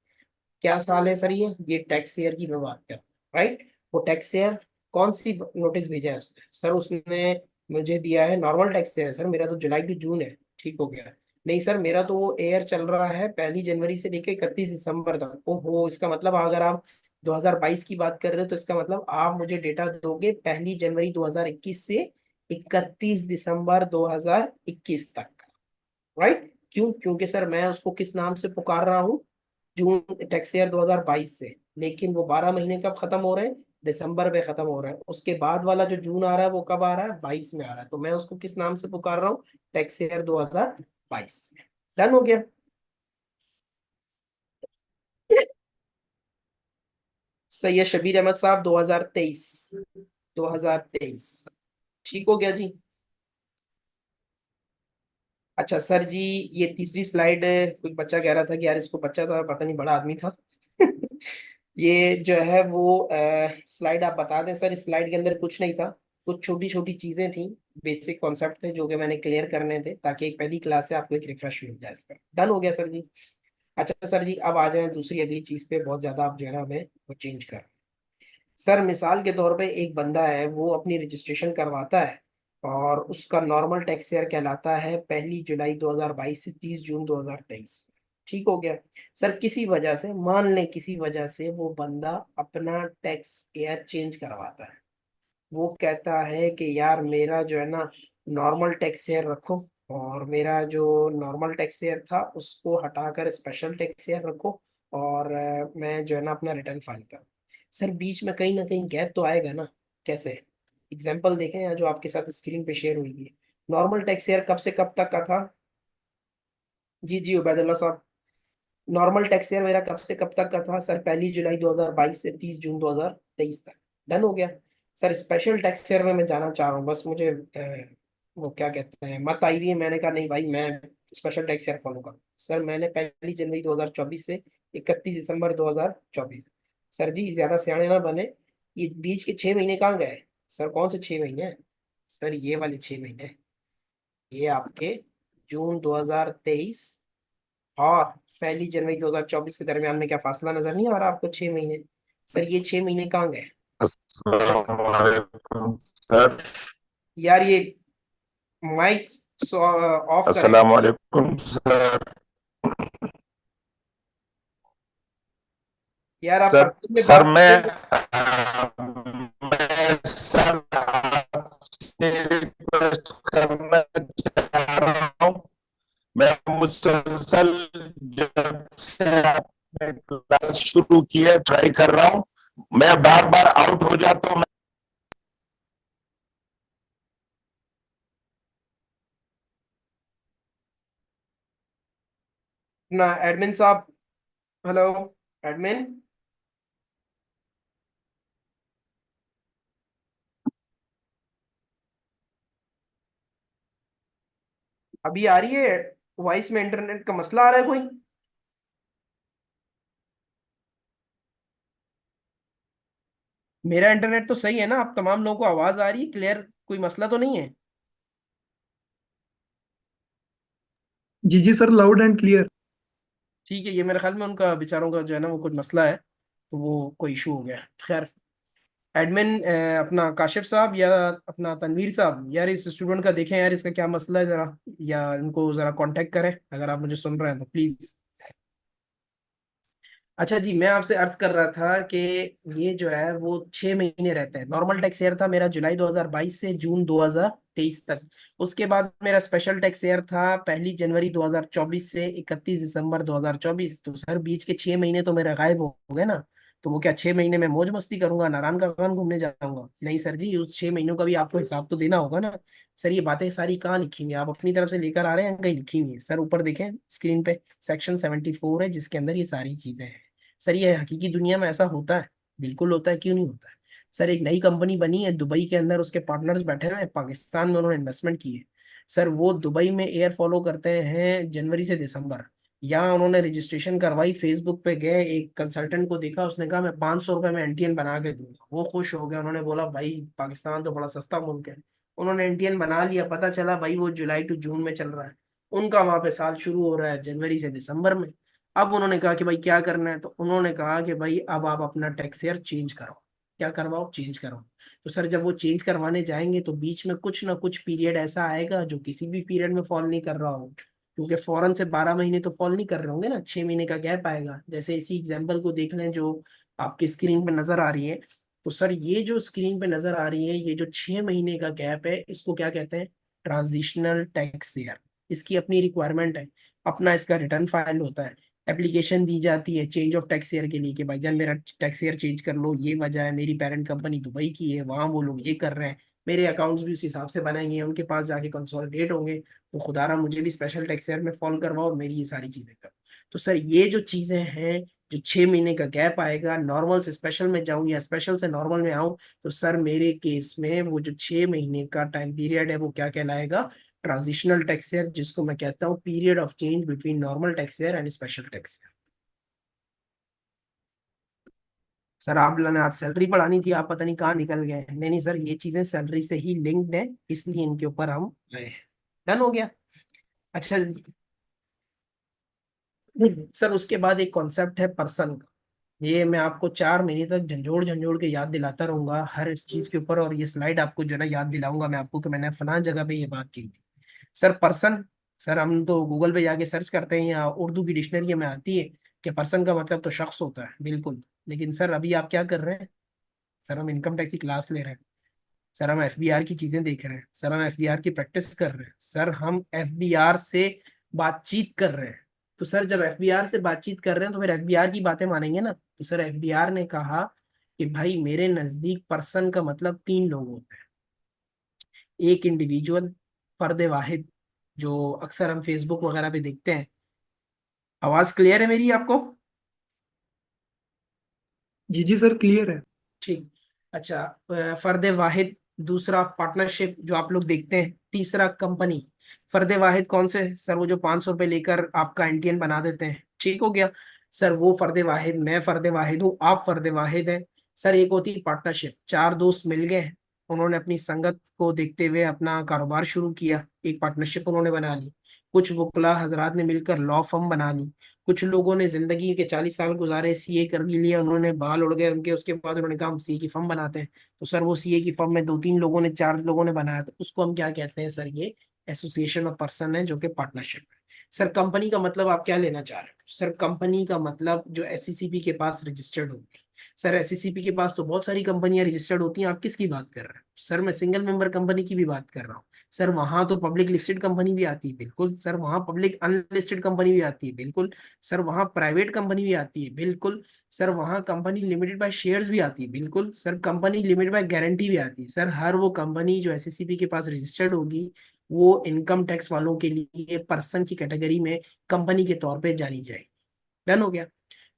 क्या साल है सर ये टैक्स ईयर की मैं बात कर रहा हूँ, राइट? वो टैक्स ईयर कौन सी नोटिस भेजा है उसने? सर उसने मुझे दिया है नॉर्मल टैक्स ईयर। सर मेरा तो जुलाई टू जून है। ठीक हो गया। नहीं सर, मेरा तो वो एयर चल रहा है 1 जनवरी से लेकर 31 दिसंबर तक। ओहो, इसका मतलब अगर आप 2022 की बात कर रहे हो तो इसका मतलब आप मुझे डेटा दोगे 1 जनवरी 2021 से 31 दिसंबर 2021 तक, राइट? क्यों? क्योंकि सर मैं उसको किस नाम से पुकार रहा हूँ? जून टैक्स ईयर 2022 से। लेकिन वो 12 महीने कब खत्म हो रहे हैं? दिसंबर में खत्म हो रहा है। उसके बाद वाला जो जून आ रहा है वो कब आ रहा है? 22 में आ रहा है। तो मैं उसको किस नाम से पुकार रहा हूँ? Tax year 2022। डन हो गया। सैयद शबीर अहमद साहब 2023। 2023। ठीक हो गया जी। अच्छा सर जी, ये तीसरी स्लाइड, कुछ बच्चा कह रहा था कि यार इसको, बच्चा था पता नहीं बड़ा आदमी था। ये जो है वो स्लाइड आप बता दें सर। इस स्लाइड के अंदर कुछ नहीं था, कुछ छोटी छोटी चीजें थी, बेसिक कॉन्सेप्ट थे जो कि मैंने क्लियर करने थे, ताकि एक पहली क्लास से आपको एक रिफ्रेश मिल जाए इसका। डन हो गया सर जी। अच्छा सर जी, अब आ जाए दूसरी अगली चीज पे। बहुत ज्यादा आप जो है ना हमें वो चेंज कर। सर मिसाल के तौर पे एक बंदा है, वो अपनी रजिस्ट्रेशन करवाता है और उसका नॉर्मल टैक्स ईयर कहलाता है 1 जुलाई 2022 से 30 जून 2023। ठीक हो गया। सर किसी वजह से, मान लें किसी वजह से वो बंदा अपना टैक्स ईयर चेंज करवाता है। वो कहता है कि यार मेरा जो है ना नॉर्मल टैक्स ईयर रखो, और मेरा जो नॉर्मल टैक्स ईयर था उसको हटाकर स्पेशल टैक्स ईयर रखो, और मैं जो है ना अपना रिटर्न फाइल करूँ। सर बीच में कहीं ना कहीं गैप तो आएगा ना। कैसे? एग्जाम्पल देखें या जो आपके साथ स्क्रीन पे शेयर हुई है। नॉर्मल टैक्स ईयर कब से कब तक का था? जी जी उबैदुल्ला साहब। नॉर्मल टैक्स ईयर मेरा कब से कब तक का था सर? 1 जुलाई 2022 से 30 जून 2023 तक। डन हो गया। सर स्पेशल टैक्स ईयर में मैं जाना चाह रहा हूँ, बस मुझे वो क्या कहते हैं, मत आई हुई है। मैंने कहा नहीं भाई, मैं स्पेशल टैक्स ईयर फॉलो करूँ। सर मैंने 1 जनवरी 2024 से 31 दिसंबर 2024। सर जी ज्यादा सियाने ना बने। ये बीच के 6 महीने कहाँ गए? सर कौन से 6 महीने हैं? सर ये वाले 6 महीने, ये आपके जून 2023 और 1 जनवरी 2024 के दरमियान में क्या फासला नजर नहीं आ रहा आपको? 6 महीने। सर ये 6 महीने कहाँ गए? अस्सलामुअलैकुम सर। यार ये माइक ऑफ करें। अस्सलामुअलैकुम सर। यार आप सर पढ़ते में सर बात मैं करें। मैं सर आपसे रिक्वेस्ट करना चाह रहा हूँ। मैं मुसलसल जब से आपने क्लास शुरू की है ट्राई कर रहा हूँ। मैं बार बार आउट हो जाता हूँ। ना एडमिन साहब। Hello admin. अभी आ रही है? वॉइस में इंटरनेट का मसला आ रहा है कोई? मेरा इंटरनेट तो सही है ना, आप तमाम लोगों को आवाज आ रही है क्लियर? कोई मसला तो नहीं है? जी जी सर, लाउड एंड क्लियर। ठीक है, ये मेरे ख्याल में उनका बेचारों का जो है ना वो कुछ मसला है, तो वो कोई इशू हो गया। खैर, एडमिन अपना काशिफ साहब या अपना तनवीर साहब, यार इस स्टूडेंट का देखें यार, इसका क्या मसला है जरा, या इनको जरा कांटेक्ट करें अगर आप मुझे सुन रहे हैं तो प्लीज। अच्छा जी, मैं आपसे अर्ज कर रहा था कि ये जो है वो 6 महीने रहते हैं। नॉर्मल टैक्स ईयर था मेरा जुलाई 2022 से जून 2023 तक। उसके बाद मेरा स्पेशल टैक्स ईयर था 1 जनवरी 2024 से 31 दिसंबर 2024। तो सर बीच के 6 महीने तो मेरे गायब हो गए ना। तो वो क्या 6 महीने में मौज मस्ती करूंगा, नारायण का कान घूमने जाऊंगा? नहीं सर जी, उस 6 महीनों का भी आपको हिसाब तो देना होगा ना। सर ये बातें सारी कहाँ लिखी हुई हैं? आप अपनी तरफ से लेकर आ रहे हैं, कहीं लिखी हुई है? सर ऊपर देखें स्क्रीन पे, सेक्शन 74 है जिसके अंदर ये सारी चीजें हैं। सर ये हकीकी दुनिया में ऐसा होता है? बिल्कुल होता है, क्यों नहीं होता है? सर एक नई कंपनी बनी है दुबई के अंदर, उसके पार्टनर्स बैठे हुए हैं पाकिस्तान में, उन्होंने इन्वेस्टमेंट की है। सर वो दुबई में एयर फॉलो करते हैं जनवरी से दिसंबर। यहाँ उन्होंने रजिस्ट्रेशन करवाई, फेसबुक पे गए, एक कंसल्टेंट को देखा, उसने कहा मैं 500 रुपये में एनटीएन बना के दूंगा। वो खुश हो गया, उन्होंने बोला भाई पाकिस्तान तो बड़ा सस्ता मुल्क है। उन्होंने एनटीएन बना लिया, पता चला भाई वो जुलाई टू जून में चल रहा है। उनका वहां पे साल शुरू हो रहा है जनवरी से दिसंबर में। अब उन्होंने कहा कि भाई क्या करना है, तो उन्होंने कहा कि भाई अब आप अपना टैक्स ईयर चेंज करो। क्या करवाओ? चेंज करो। तो सर जब वो चेंज करवाने जाएंगे तो बीच में कुछ ना कुछ पीरियड ऐसा आएगा जो किसी भी पीरियड में फॉल नहीं कर रहा हो, क्योंकि फौरन से 12 महीने तो फॉल नहीं कर रहे होंगे ना, 6 महीने का गैप आएगा। जैसे इसी एग्जाम्पल को देख लें जो आपकी स्क्रीन पे नजर आ रही है। तो सर ये जो स्क्रीन पे नजर आ रही है, ये जो 6 महीने का गैप है, इसको क्या कहते हैं? Transitional tax year. इसकी अपनी रिक्वायरमेंट है। अपना इसका रिटर्न फाइल होता है, एप्लीकेशन दी जाती है चेंज ऑफ टैक्स ईयर के लिए कि भाईजान मेरा टैक्स ईयर चेंज कर लो, ये वजह है, मेरी पेरेंट कंपनी दुबई की है, वहाँ वो लोग ये कर रहे हैं, मेरे अकाउंट्स भी उस हिसाब से बनाएंगे, उनके पास जाके कंसोलिडेट होंगे, तो खुदारा मुझे भी स्पेशल टैक्स ईयर में फॉलो करवाओ और मेरी ये सारी चीजें करो। तो सर ये जो चीजें हैं, जो 6 महीने का गैप आएगा, नॉर्मल से स्पेशल में जाऊं या स्पेशल से नॉर्मल में आऊं, तो सर मेरे केस में वो जो 6 महीने का टाइम पीरियड है वो क्या कहलाएगा, ट्रांजिशनल टैक्स ईयर, जिसको मैं कहता हूँ period of change between normal tax year and special tax year. Sir आप लोगों ने आज सैलरी बढ़ानी थी, आप पता नहीं कहाँ निकल गए। नहीं नहीं सर, ये चीजें सैलरी से ही लिंक्ड है, इसलिए इनके ऊपर हम गए। डन हो गया। अच्छा सर, उसके बाद एक कॉन्सेप्ट है पर्सन का। ये मैं आपको 4 महीने तक झंझोड़ झंझोड़ के याद दिलाता रहूंगा हर इस चीज के ऊपर, और ये स्लाइड आपको जो है ना याद दिलाऊंगा मैं आपको कि मैंने फलां जगह पे ये बात की थी। सर पर्सन, सर हम तो गूगल पे जाके सर्च करते हैं या उर्दू की डिक्शनरी में आती है कि पर्सन का मतलब तो शख्स होता है, बिल्कुल। लेकिन सर अभी आप क्या कर रहे हैं, सर हम इनकम टैक्स की क्लास ले रहे हैं, सर हम एफबीआर की चीजें देख रहे हैं, सर हम एफबीआर की प्रैक्टिस कर रहे हैं, सर हम एफबीआर से बातचीत कर रहे हैं। तो सर जब एफबीआर से बातचीत कर रहे हैं तो फिर एफबीआर की बातें मानेंगे ना। तो सर एफबीआर ने कहा कि भाई मेरे नजदीक पर्सन का मतलब 3 लोग होते हैं। एक इंडिविजुअल, फर्द वाहिद, जो अक्सर हम फेसबुक वगैरह पे देखते हैं। आवाज क्लियर है मेरी आपको? जी जी सर, क्लियर है। ठीक। अच्छा, फर्द वाहिद, दूसरा पार्टनरशिप जो आप लोग देखते हैं, तीसरा कंपनी। फर्द वाहिद कौन से, सर वो जो 500 रुपये लेकर आपका एनटीएन बना देते हैं, ठीक हो गया। सर वो फर्द वाहिद, मैं फर्द वाहिद हूँ, आप फर्द वाहिद हैं। सर एक होती है पार्टनरशिप, 4 दोस्त मिल गए, उन्होंने अपनी संगत को देखते हुए अपना कारोबार शुरू किया, एक पार्टनरशिप उन्होंने बना ली। कुछ वकला हजरात ने मिलकर लॉ फर्म बना ली। कुछ लोगों ने जिंदगी के 40 साल गुजारे, सीए कर भी लिया, उन्होंने बाल उड़ गए उनके, उसके बाद उन्होंने कहा हम सीए की फर्म बनाते हैं। तो सर वो सीए की फर्म में 2-3 लोगों ने, 4 लोगों ने बनाया, तो उसको हम क्या कहते हैं सर, ये एसोसिएशन ऑफ पर्सन है जो कि पार्टनरशिप है। सर कंपनी का मतलब आप क्या लेना चाह रहे हो, सर कंपनी का मतलब जो एससीसीपी के पास रजिस्टर्ड होगी। सर एससीसीपी के पास तो बहुत सारी कंपनियां रजिस्टर्ड होती हैं, आप किसकी बात कर रहे हैं, सर मैं सिंगल मेंबर कंपनी की भी बात कर रहा हूँ। सर वहां तो पब्लिक लिस्टेड कंपनी भी आती है, बिल्कुल। सर वहां पब्लिक अनलिस्टेड कंपनी भी आती है, बिल्कुल। सर वहाँ प्राइवेट कंपनी भी आती है, बिल्कुल। सर वहाँ कंपनी लिमिटेड बाय शेयर्स भी आती है, बिल्कुल। Sir company limited by guarantee भी आती है। सर हर वो कंपनी जो एसएससीपी के पास रजिस्टर्ड होगी, वो इनकम टैक्स वालों के लिए पर्सन की कैटेगरी में कंपनी के तौर पे जानी जाएगी। डन हो गया।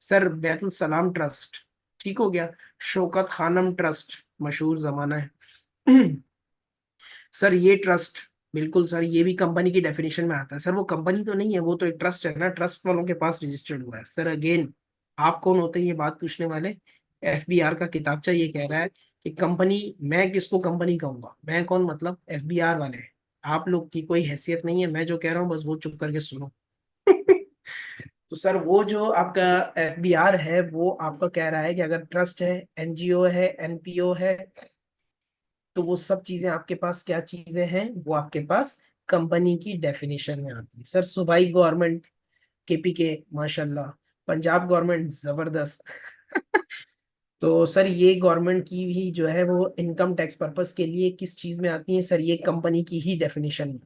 सर बैतुल सलाम ट्रस्ट, ठीक हो गया। शौकत खानम ट्रस्ट, मशहूर जमाना है। सर ये ट्रस्ट, बिल्कुल सर, ये भी कंपनी की डेफिनेशन में आता है। सर वो कंपनी तो नहीं है, वो तो एक ट्रस्ट है ना, ट्रस्ट वालों के पास रजिस्टर्ड हुआ है। सर अगेन, आप कौन होते हैं ये बात पूछने वाले? एफबीआर का किताबचा ये कह रहा है कि कंपनी, मैं किसको कंपनी कहूंगा, मैं कौन, मतलब एफबीआर वाले हैं। आप लोग की कोई हैसियत नहीं है, मैं जो कह रहा हूँ बस वो चुप करके सुनो। तो सर वो जो आपका एफबीआर है वो आपका कह रहा है कि अगर ट्रस्ट है, एनजीओ है, एनपीओ है, तो वो सब चीजें आपके पास क्या चीजें हैं, वो आपके पास कंपनी की डेफिनेशन में आती है। सर सूबाई गवर्नमेंट, केपीके, माशाल्लाह। पंजाब गवर्नमेंट जबरदस्त। तो सर ये गवर्नमेंट की भी जो है वो इनकम टैक्स पर्पस के लिए किस चीज में आती है, सर ये कंपनी की ही डेफिनेशन में।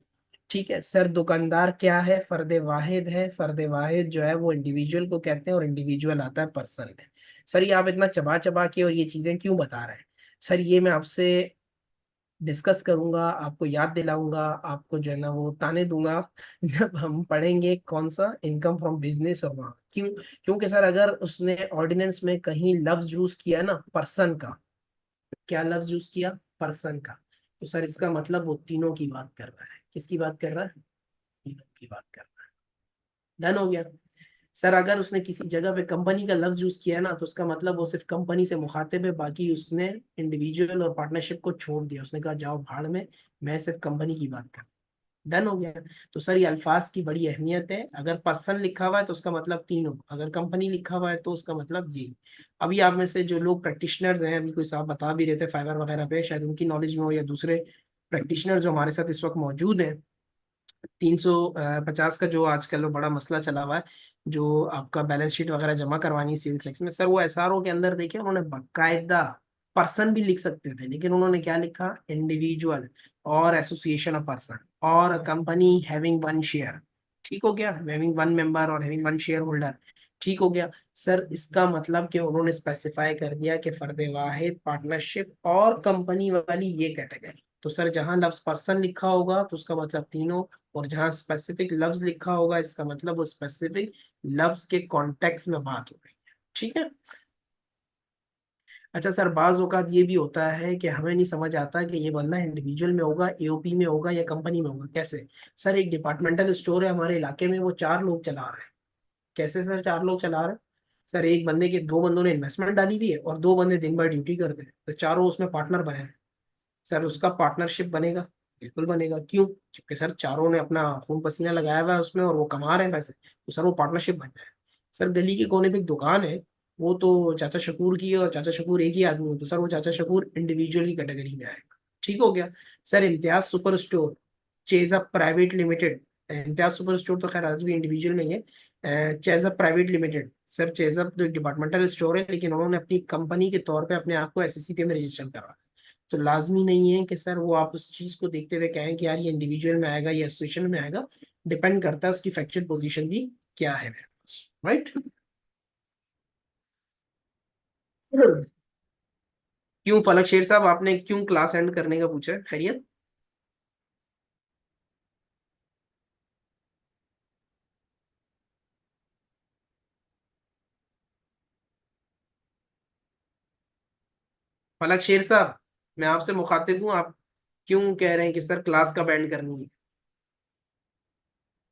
ठीक है सर, दुकानदार क्या है, फर्द वाहिद है। फर्द वाहिद जो है वो इंडिविजुअल को कहते हैं, और इंडिविजुअल आता है पर्सन में। सर ये आप इतना चबा चबा के और ये चीजें क्यों बता रहे हैं? सर ये मैं आपसे डिस्कस करूंगा, आपको याद दिलाऊंगा, आपको जो है ना वो ताने दूंगा जब हम पढ़ेंगे कौन सा इनकम फ्रॉम बिजनेस और वहाँ क्यों। क्योंकि सर अगर उसने ऑर्डिनेंस में कहीं लफ्ज यूज किया ना पर्सन का, क्या लफ्ज यूज किया, पर्सन का, तो सर इसका मतलब वो तीनों की बात कर रहा है। किसकी बात कर रहा है? तीनों की बात कर रहा है। डन हो गया। सर अगर उसने किसी जगह पे कंपनी का लफ्ज यूज किया है ना, तो उसका मतलब वो सिर्फ कंपनी से मुखातिब है, बाकी उसने इंडिविजुअल और पार्टनरशिप को छोड़ दिया, उसने कहा जाओ भाड़ में, मैं सिर्फ कंपनी की बात कर। डन हो गया। तो सर ये अल्फाज की बड़ी अहमियत है, अगर पर्सन लिखा हुआ है तो उसका मतलब तीनों, अगर कंपनी लिखा हुआ है तो उसका मतलब ये। अभी आप में से जो लोग प्रैक्टिशनर्स हैं, अभी कोई साहब बता भी रहे थे फाइवर वगैरह पे, शायद उनकी नॉलेज में हो, या दूसरे प्रैक्टिशनर जो हमारे साथ इस वक्त मौजूद हैं, 350 का जो आजकल वो बड़ा मसला चला हुआ है, जो आपका बैलेंस शीट वगैरह जमा करवानी है सेल्स टैक्स में, सर वो एसआरओ के अंदर देखे उन्होंने बाकायदा पर्सन भी लिख सकते थे, लेकिन उन्होंने क्या लिखा, इंडिविजुअल और एसोसिएशन ऑफ पर्सन और कंपनी हैविंग वन शेयर। ठीक हो गया, हैविंग वन मेंबर और हैविंग वन शेयर होल्डर। ठीक हो गया सर। इसका मतलब कि उन्होंने स्पेसिफाई कर दिया कि फर्द वाहिद, पार्टनरशिप और कंपनी वाली ये कैटेगरी। तो सर जहां लफ्ज पर्सन लिखा होगा तो उसका मतलब तीनों, और जहां स्पेसिफिक लफ्ज लिखा होगा इसका मतलब वो स्पेसिफिक लफ्ज के कॉन्टेक्स्ट में बात हो रही है। ठीक है। अच्छा सर, बाज औकात ये भी होता है कि हमें नहीं समझ आता कि ये बंदा इंडिविजुअल में होगा, एओपी में होगा या कंपनी में होगा। कैसे? सर एक डिपार्टमेंटल स्टोर है हमारे इलाके में, वो 4 लोग चला रहे हैं। कैसे सर 4 लोग चला रहे हैं? सर एक बंदे के, 2 बंदों ने इन्वेस्टमेंट डाली हुई है और 2 बंदे दिन भर ड्यूटी करते हैं, तो चारों उसमें पार्टनर बने हैं। सर उसका पार्टनरशिप बनेगा? बिल्कुल बनेगा। क्यों? क्योंकि सर चारों ने अपना खून पसीना लगाया हुआ है उसमें और वो कमा रहे हैं पैसे, तो सर वो पार्टनरशिप बन जाए। सर दिल्ली के कोने पे एक दुकान है, वो तो चाचा शकूर की है और चाचा शकूर एक ही आदमी है, तो सर वो चाचा शकूर इंडिविजुअल की कैटेगरी में आएगा। ठीक हो गया। Sir Imtiaz super store, Chase Up private limited, Imtiaz super store तो खैर आज भी इंडिविजुअल नहीं है, Chase Up private limited. Sir Chase Up तो एक डिपार्टमेंटल स्टोर है, लेकिन उन्होंने अपनी कंपनी के तौर पे अपने आप को एसएससीपीए में रजिस्टर करा। तो लाजमी नहीं है कि सर वो आप उस चीज को देखते हुए कहें कि यार ये इंडिविजुअल में आएगा या एसोसिएशन में आएगा। डिपेंड करता है उसकी फैक्चुअल पोजीशन भी क्या है। राइट। क्यों फलक शेर साहब, आपने क्यों क्लास एंड करने का पूछा है? खैरियत? फलक शेर साहब, मैं आपसे मुखातिब हूँ, आप क्यों कह रहे हैं कि सर क्लास कब एंड करनी है?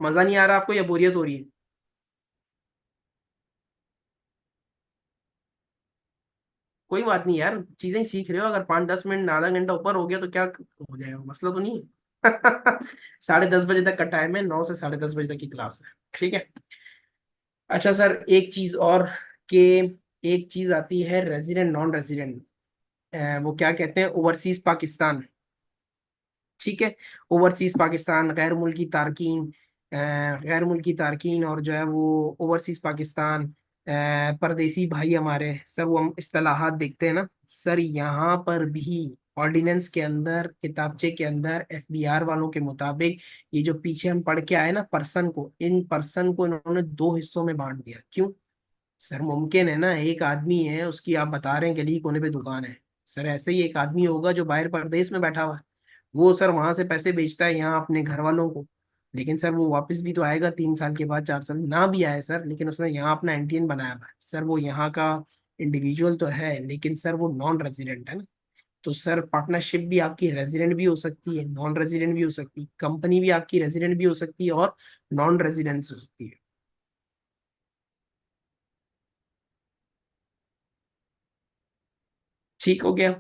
मजा नहीं आ रहा आपको या बोरियत हो रही है? कोई बात नहीं यार, चीजें सीख रहे हो, अगर 5-10 मिनट आधा घंटा ऊपर हो गया तो क्या हो जाएगा, मसला तो नहीं है। 10:30 बजे तक का टाइम है, 9 से 10:30 बजे तक की क्लास है। ठीक है। अच्छा सर एक चीज और, के एक चीज आती है रेजिडेंट नॉन रेजिडेंट, वो क्या कहते हैं, ओवरसीज पाकिस्तान। ठीक है। ओवरसीज पाकिस्तान, गैर मुल्की तारकीन, गैर मुल्की तारकीन और जो है वो ओवरसीज पाकिस्तान, परदेसी भाई हमारे, सर वो हम इस्तेलाहात देखते हैं ना। सर यहाँ पर भी ऑर्डिनेंस के अंदर, किताबचे के अंदर एफबीआर वालों के मुताबिक, ये जो पीछे हम पढ़ के आए ना पर्सन को, इन पर्सन को इन्होंने 2 हिस्सों में बांट दिया। क्यों? सर मुमकिन है ना, एक आदमी है उसकी, आप बता रहे हैं गली कोने पे दुकान है, सर ऐसे ही एक आदमी होगा जो बाहर परदेश में बैठा हुआ है, वो सर वहां से पैसे बेचता है यहाँ अपने घर वालों को, लेकिन सर वो वापस भी तो आएगा 3 साल के बाद, 4 साल ना भी आए सर, लेकिन उसने यहाँ अपना एनटीएन बनाया हुआ है, सर वो यहाँ का इंडिविजुअल तो है, लेकिन सर वो नॉन रेजिडेंट है ना। तो सर पार्टनरशिप भी आपकी रेजिडेंट भी हो सकती है, नॉन रेजिडेंट भी हो सकती है, कंपनी भी आपकी रेजिडेंट भी हो सकती है और नॉन रेजिडेंस हो सकती है। ठीक हो गया।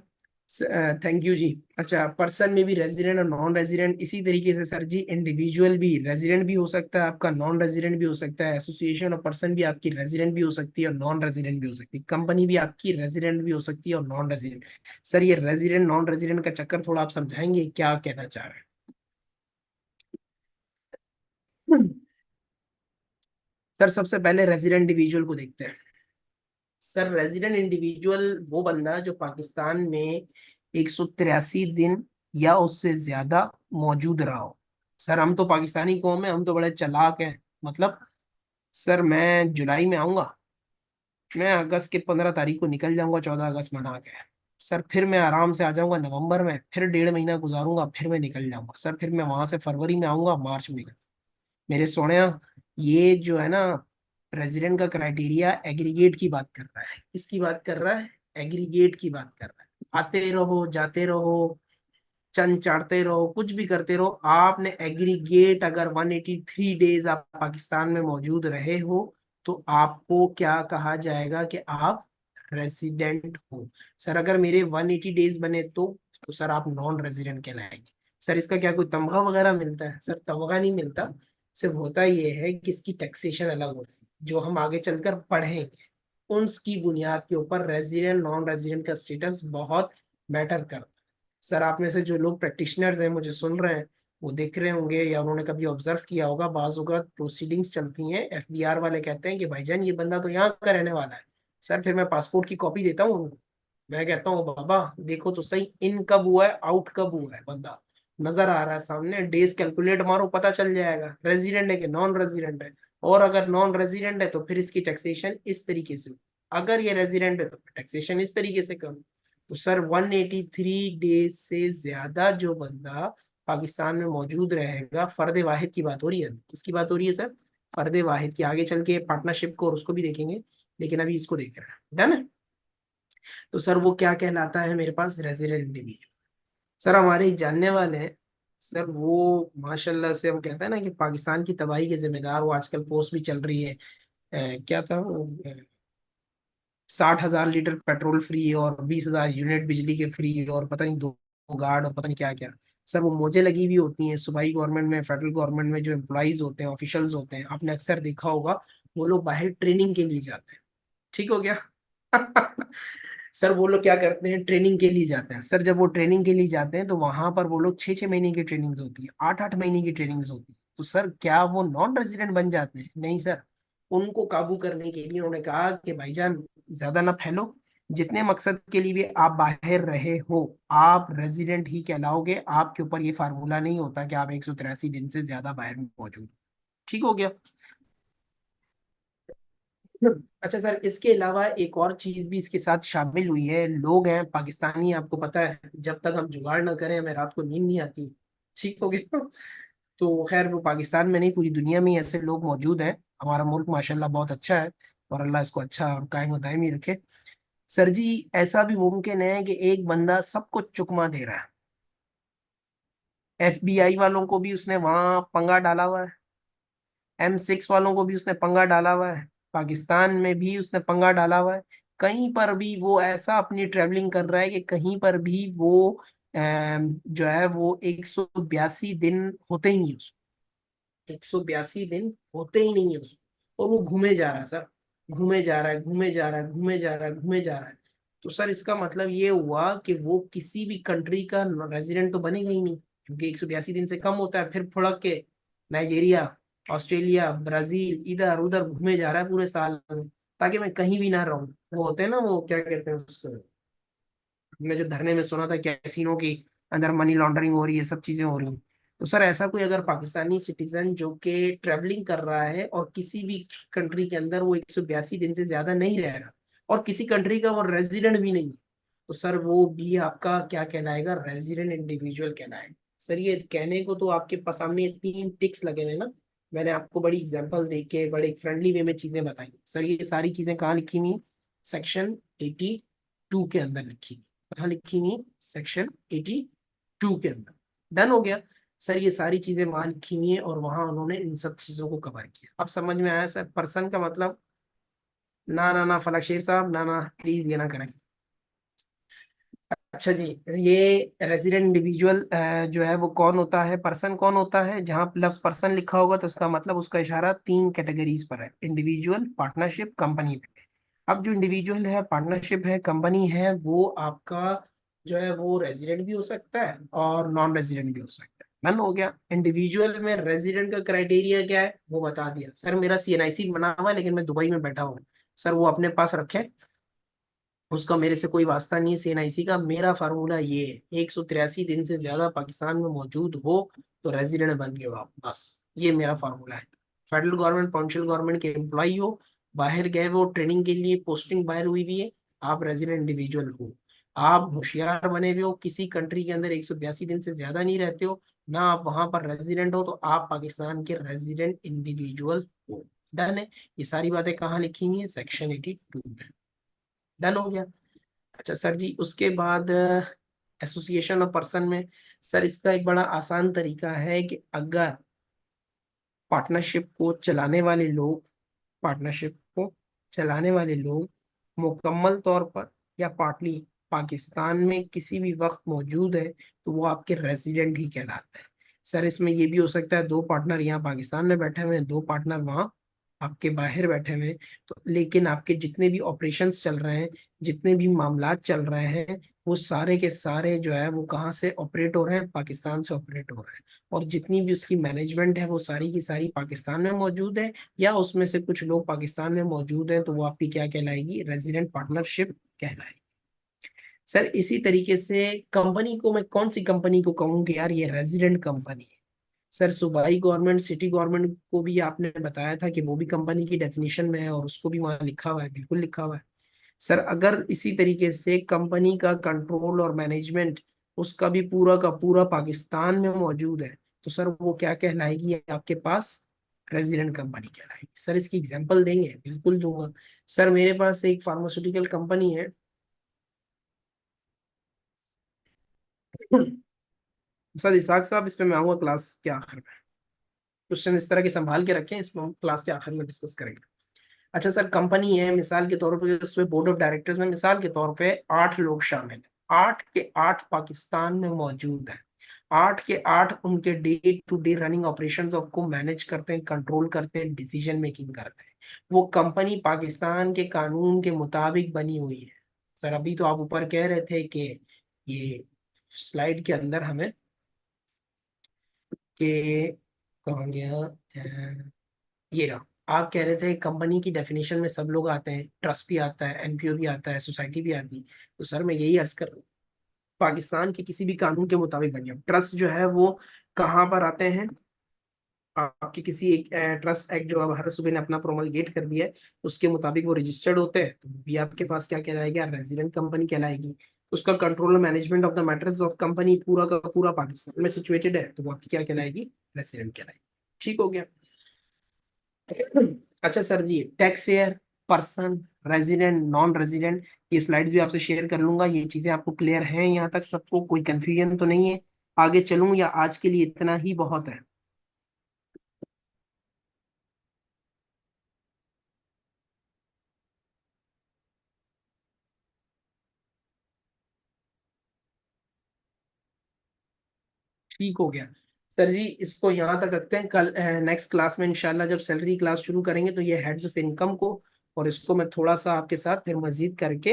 थैंक यू जी। अच्छा पर्सन में भी रेजिडेंट और नॉन रेजिडेंट, इसी तरीके से सर जी इंडिविजुअल भी रेजिडेंट भी हो सकता है आपका, नॉन रेजिडेंट भी हो सकता है, एसोसिएशन और पर्सन भी आपकी रेजिडेंट भी हो सकती है और नॉन रेजिडेंट भी हो सकती है, कंपनी भी आपकी रेजिडेंट भी हो सकती है और नॉन रेजिडेंट। सर ये रेजिडेंट नॉन रेजिडेंट का चक्कर थोड़ा आप समझाएंगे क्या कहना चाह रहे हैं? सर सबसे पहले रेजिडेंट इंडिविजुअल को देखते हैं। सर रेजिडेंट इंडिविजुअल वो बंदा जो पाकिस्तान में 183 दिन या उससे ज्यादा मौजूद रहा हो। सर हम तो पाकिस्तानी कौम है, हम तो बड़े चालाक हैं। मतलब सर मैं जुलाई में आऊंगा, मैं अगस्त के 15 तारीख को निकल जाऊंगा, 14 अगस्त मना के। सर फिर मैं आराम से आ जाऊंगा नवंबर में, फिर 1.5 महीना गुजारूंगा, फिर मैं निकल जाऊंगा सर, फिर मैं वहां से फरवरी में आऊंगा, मार्च में निकल। मेरे सोने, ये जो है ना प्रेसिडेंट का क्राइटेरिया एग्रीगेट की बात कर रहा है, किसकी बात कर रहा है? एग्रीगेट की बात कर रहा है। आते रहो जाते रहो, चंद चाटते रहो, कुछ भी करते रहो, आपने एग्रीगेट अगर 183 डेज आप पाकिस्तान में मौजूद रहे हो तो आपको क्या कहा जाएगा कि आप रेजिडेंट हो। सर अगर मेरे 180 डेज बने तो सर आप नॉन रेजिडेंट कहलाएंगे। सर इसका क्या कोई तमगा वगैरह मिलता है? सर तमगा नहीं मिलता, सिर्फ होता ये है कि इसकी टैक्सेशन अलग होती है, जो हम आगे चलकर पढ़ें उसकी बुनियाद के ऊपर रेजिडेंट नॉन रेजिडेंट का स्टेटस बहुत मैटर करता है। सर आप में से जो लोग प्रैक्टिशनर्स हैं मुझे सुन रहे हैं, वो देख रहे होंगे या उन्होंने कभी ऑब्जर्व किया होगा, बाज़ औक़ात प्रोसीडिंग्स चलती हैं, एफबीआर वाले कहते हैं कि भाईजान ये बंदा तो यहाँ का रहने वाला है। सर फिर मैं पासपोर्ट की कॉपी देता हूँ उनको, मैं कहता हूँ बाबा देखो तो सही इन कब हुआ है, आउट कब हुआ है बंदा, नजर आ रहा है सामने, डेज कैलकुलेट मारो पता चल जाएगा रेजिडेंट है कि नॉन रेजिडेंट है। और अगर नॉन रेजिडेंट है तो फिर इसकी टैक्सेशन इस तरीके से, अगर ये रेजिडेंट है तो टैक्सेशन इस तरीके से कम। तो सर 183 डेज से ज्यादा जो बंदा पाकिस्तान में मौजूद रहेगा, फर्द वाहिद की बात हो रही है, किसकी बात हो रही है सर? फर्द वाहिद की। आगे चल के पार्टनरशिप को और उसको भी देखेंगे, लेकिन अभी इसको देख रहे हैं, डन है। तो सर वो क्या कहलाता है मेरे पास? Resident individual. सर हमारे एक जानने वाले हैं सर, वो माशाल्लाह से हम कहते हैं ना कि पाकिस्तान की तबाही के जिम्मेदार, वो आजकल पोस्ट भी चल रही है। क्या था वो, 60,000 लीटर पेट्रोल फ्री और 20,000 यूनिट बिजली के फ्री, और पता नहीं दो गार्ड और पता नहीं क्या क्या। सर वो मौजें लगी हुई होती हैं सूबाई गवर्नमेंट में, फेडरल गवर्नमेंट में, जो एम्प्लॉइज होते हैं, ऑफिशियल्स होते हैं, आपने अक्सर देखा होगा, वो लोग बाहर ट्रेनिंग के लिए जाते हैं। ठीक हो गया। सर वो लोग क्या करते हैं? ट्रेनिंग के लिए जाते हैं। सर जब वो ट्रेनिंग के लिए जाते हैं तो वहां पर वो लोग 6-6 महीने की ट्रेनिंग्स होती है, 8-8 महीने की ट्रेनिंग्स होती है। तो सर क्या वो नॉन रेजिडेंट बन जाते हैं? नहीं सर। उनको काबू करने के लिए उन्होंने कहा कि भाईजान ज्यादा ना फैलो, जितने मकसद के लिए भी आप बाहर रहे हो, आप रेजिडेंट ही कहलाओगे। आपके ऊपर ये फार्मूला नहीं होता कि आप 183 दिन से ज्यादा बाहर मौजूद। ठीक हो गया। अच्छा सर, इसके अलावा एक और चीज भी इसके साथ शामिल हुई है। लोग हैं पाकिस्तानी, आपको पता है जब तक हम जुगाड़ ना करें हमें रात को नींद नहीं आती। ठीक हो गया। तो खैर वो पाकिस्तान में नहीं, पूरी दुनिया में ही ऐसे लोग मौजूद हैं। हमारा मुल्क माशाल्लाह बहुत अच्छा है, और अल्लाह इसको अच्छा और कायम दायम ही रखे। सर जी ऐसा भी मुमकिन है कि एक बंदा सबको चुकमा दे रहा है, FBI वालों को भी उसने वहां पंगा डाला हुआ है, M6 वालों को भी उसने पंगा डाला हुआ है, पाकिस्तान में भी उसने पंगा डाला हुआ है। कहीं पर भी वो ऐसा अपनी ट्रेवलिंग कर रहा है कि कहीं पर भी वो जो है वो 182 दिन होते ही नहीं उसको, 182 दिन होते ही नहीं है उसको, और वो घूमे जा रहा है सर, घूमे जा रहा है, घूमे जा रहा है, घूमे जा रहा है, घूमे जा रहा है। तो सर इसका मतलब ये हुआ कि वो किसी भी कंट्री का रेजिडेंट तो बनेगा ही नहीं, क्योंकि 182 दिन से कम होता है। फिर फुड़क के नाइजीरिया, ऑस्ट्रेलिया, ब्राजील, इधर उधर घूमे जा रहा है पूरे साल में, ताकि मैं कहीं भी ना रहूं। वो होते हैं ना, वो क्या कहते हैं उसको, मैं जो धरने में सुना था कैसीनो की अंदर मनी लॉन्ड्रिंग हो रही है, सब चीजें हो रही हैं। तो सर ऐसा कोई अगर पाकिस्तानी सिटीजन जो कि ट्रेवलिंग कर रहा है और किसी भी कंट्री के अंदर वो 182 दिन से ज्यादा नहीं रह रहा, और किसी कंट्री का वो रेजिडेंट भी नहीं है, तो सर वो भी आपका क्या कहलाएगा? रेजिडेंट इंडिविजुअल कहलाएगा। सर ये कहने को तो आपके पास सामने ये 3 टिक्स लगे हुए हैं ना, मैंने आपको बड़ी एग्जांपल दे के बड़े फ्रेंडली वे में चीजें बताई। सर ये सारी चीजें कहाँ लिखी हुई हैं? सेक्शन 82 के अंदर लिखी हुई। कहाँ लिखी हुई? सेक्शन 82 के अंदर। डन हो गया। सर ये सारी चीजें वहां लिखी हुई हैं और वहां उन्होंने इन सब चीजों को कवर किया। अब समझ में आया सर पर्सन का मतलब? ना ना ना फलक शेर साहब, ना ना प्लीज ये ना करें। अच्छा जी, ये रेजिडेंट इंडिविजुअल जो है वो कौन होता है, पर्सन कौन होता है? जहाँ लफ्ज पर्सन लिखा होगा तो उसका मतलब उसका इशारा 3 कैटेगरीज पर है, इंडिविजुअल, पार्टनरशिप, कंपनी पे। अब जो इंडिविजुअल है, पार्टनरशिप है, कंपनी है, वो आपका जो है वो रेजिडेंट भी हो सकता है और नॉन रेजिडेंट भी हो सकता है। डन हो गया। इंडिविजुअल में रेजिडेंट का क्राइटेरिया क्या है वो बता दिया। सर मेरा CNIC बना हुआ है लेकिन मैं दुबई में बैठा हूँ, सर वो अपने पास रखे, उसका मेरे से कोई वास्ता नहीं है CNIC का। मेरा फार्मूला ये है, 183 दिन से ज्यादा पाकिस्तान में मौजूद हो तो रेजिडेंट बन गए हो आप, बस ये मेरा फार्मूला है। फेडरल गवर्नमेंट, प्रोविंशियल गवर्नमेंट के एम्प्लॉई हो, बाहर गए वो ट्रेनिंग के लिए, पोस्टिंग बाहर हुई भी है, आप रेजिडेंट इंडिविजुअल हो। आप होशियार बने हुए हो, किसी कंट्री के अंदर 182 दिन से ज्यादा नहीं रहते हो, ना आप वहां पर रेजिडेंट हो, तो आप पाकिस्तान के रेजिडेंट इंडिविजुअल हो। डन है। ये सारी बातें कहाँ लिखी हुई है? सेक्शन 82 में। डन हो गया। अच्छा सर जी उसके बाद एसोसिएशन ऑफ पर्सन में, सर इसका एक बड़ा आसान तरीका है कि अगर पार्टनरशिप को चलाने वाले लोग, पार्टनरशिप को चलाने वाले लोग मुकम्मल तौर पर या पार्टली पाकिस्तान में किसी भी वक्त मौजूद है, तो वो आपके रेजिडेंट ही कहलाते हैं। सर इसमें ये भी हो सकता है 2 पार्टनर यहाँ पाकिस्तान में बैठे हुए हैं, 2 पार्टनर वहाँ आपके बाहर बैठे हुए हैं, तो लेकिन आपके जितने भी ऑपरेशंस चल रहे हैं, जितने भी मामलात चल रहे हैं, वो सारे के सारे जो है वो कहाँ से ऑपरेट हो रहे हैं? पाकिस्तान से ऑपरेट हो रहे हैं। और जितनी भी उसकी मैनेजमेंट है वो सारी की सारी पाकिस्तान में मौजूद है, या उसमें से कुछ लोग पाकिस्तान में मौजूद हैं, तो वो आपकी क्या कहलाएगी? रेजिडेंट पार्टनरशिप कहलाएगी। सर इसी तरीके से कंपनी को मैं कौन सी कंपनी को कहूँ कि यार ये रेजिडेंट कंपनी है? सर सूबाई गवर्नमेंट, सिटी गवर्नमेंट को भी आपने बताया था कि वो भी कंपनी की डेफिनेशन में है और उसको भी वहाँ लिखा हुआ है, बिल्कुल लिखा हुआ है। सर अगर इसी तरीके से कंपनी का कंट्रोल और मैनेजमेंट उसका भी पूरा का पूरा पाकिस्तान में मौजूद है, तो सर वो क्या कहलाएगी आपके पास? रेजिडेंट कंपनी कहलाएगी। सर इसकी एग्जांपल देंगे? बिल्कुल दूंगा। सर मेरे पास एक फार्मास्यूटिकल कंपनी है। सर इसाक साहब, इस पे मैं आऊंगा क्लास के आखिर में। क्वेश्चन इस तरह के संभाल के रखें, इसको हम क्लास के आखिर में डिस्कस करेंगे। अच्छा सर, कंपनी है मिसाल के तौर पे, उसमें बोर्ड ऑफ डायरेक्टर्स में मिसाल के तौर पे 8 लोग शामिल हैं। 8 के 8 पाकिस्तान में मौजूद है। 8 के 8 उनके day to day running operations को मैनेज करते हैं, कंट्रोल करते हैं, डिसीजन मेकिंग करते हैं। वो कंपनी पाकिस्तान के कानून के मुताबिक बनी हुई है। सर अभी तो आप ऊपर कह रहे थे कि ये स्लाइड के अंदर हमें कि कहाँ गया, ये रहा। आप कह रहे थे कंपनी की डेफिनेशन में सब लोग आते हैं, ट्रस्ट भी आता है, एनपीओ भी आता है, सोसाइटी भी आती है। तो सर मैं यही अर्ज कर रहा हूँ, पाकिस्तान के किसी भी कानून के मुताबिक बनिए। ट्रस्ट जो है वो कहाँ पर आते हैं? आपके किसी एक ट्रस्ट एक्ट जो अब हर सुबह ने अपना प्रोमलगेट कर दिया है, उसके मुताबिक वो रजिस्टर्ड होते हैं, तो भी आपके पास क्या कहलाएगा? रेजिडेंट कंपनी कहलाएगी। उसका कंट्रोल और management of the matters of company पूरा का पूरा पाकिस्तान में सिचुएटेड है, तो वो आपकी क्या कहलाएगी? रेजिडेंट कहलाएगी। ठीक हो गया। अच्छा सर जी, टैक्स हेयर, पर्सन, रेजिडेंट, नॉन रेजिडेंट, ये स्लाइड्स भी आपसे शेयर कर लूंगा। ये चीजें आपको क्लियर हैं यहाँ तक? सबको कोई कंफ्यूजन तो नहीं है? आगे चलूं या आज के लिए इतना ही बहुत है? ठीक हो गया। सर जी इसको यहाँ तक रखते हैं। कल नेक्स्ट क्लास में इंशाल्लाह जब सैलरी क्लास शुरू करेंगे तो ये हेड्स ऑफ इनकम को और इसको मैं थोड़ा सा आपके साथ फिर मजीद करके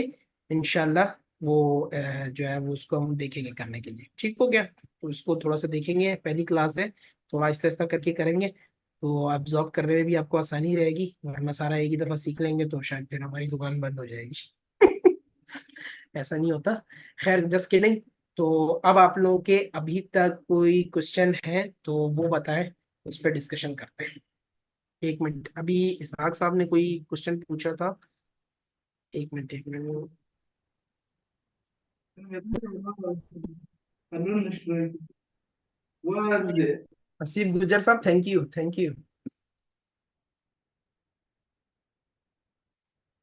इंशाल्लाह वो जो है वो उसको हम देखेंगे करने के लिए। ठीक हो गया। तो इसको थोड़ा सा देखेंगे, पहली क्लास है, थोड़ा आहिस्ता आहिस्ता करके करेंगे, तो एब्जॉर्ब करने में भी आपको आसानी रहेगी, वरना सारा एक ही दफ़ा सीख लेंगे तो शायद फिर हमारी दुकान बंद हो जाएगी। ऐसा नहीं होता। खैर जस्ट किडिंग। तो अब आप लोगों के अभी तक कोई क्वेश्चन है तो वो बताएं, उस पर डिस्कशन करते हैं। एक मिनट, अभी इसहाक साहब ने कोई क्वेश्चन पूछा था। एक मिनट एक मिनट। हसीब गुजर साहब, thank you thank you.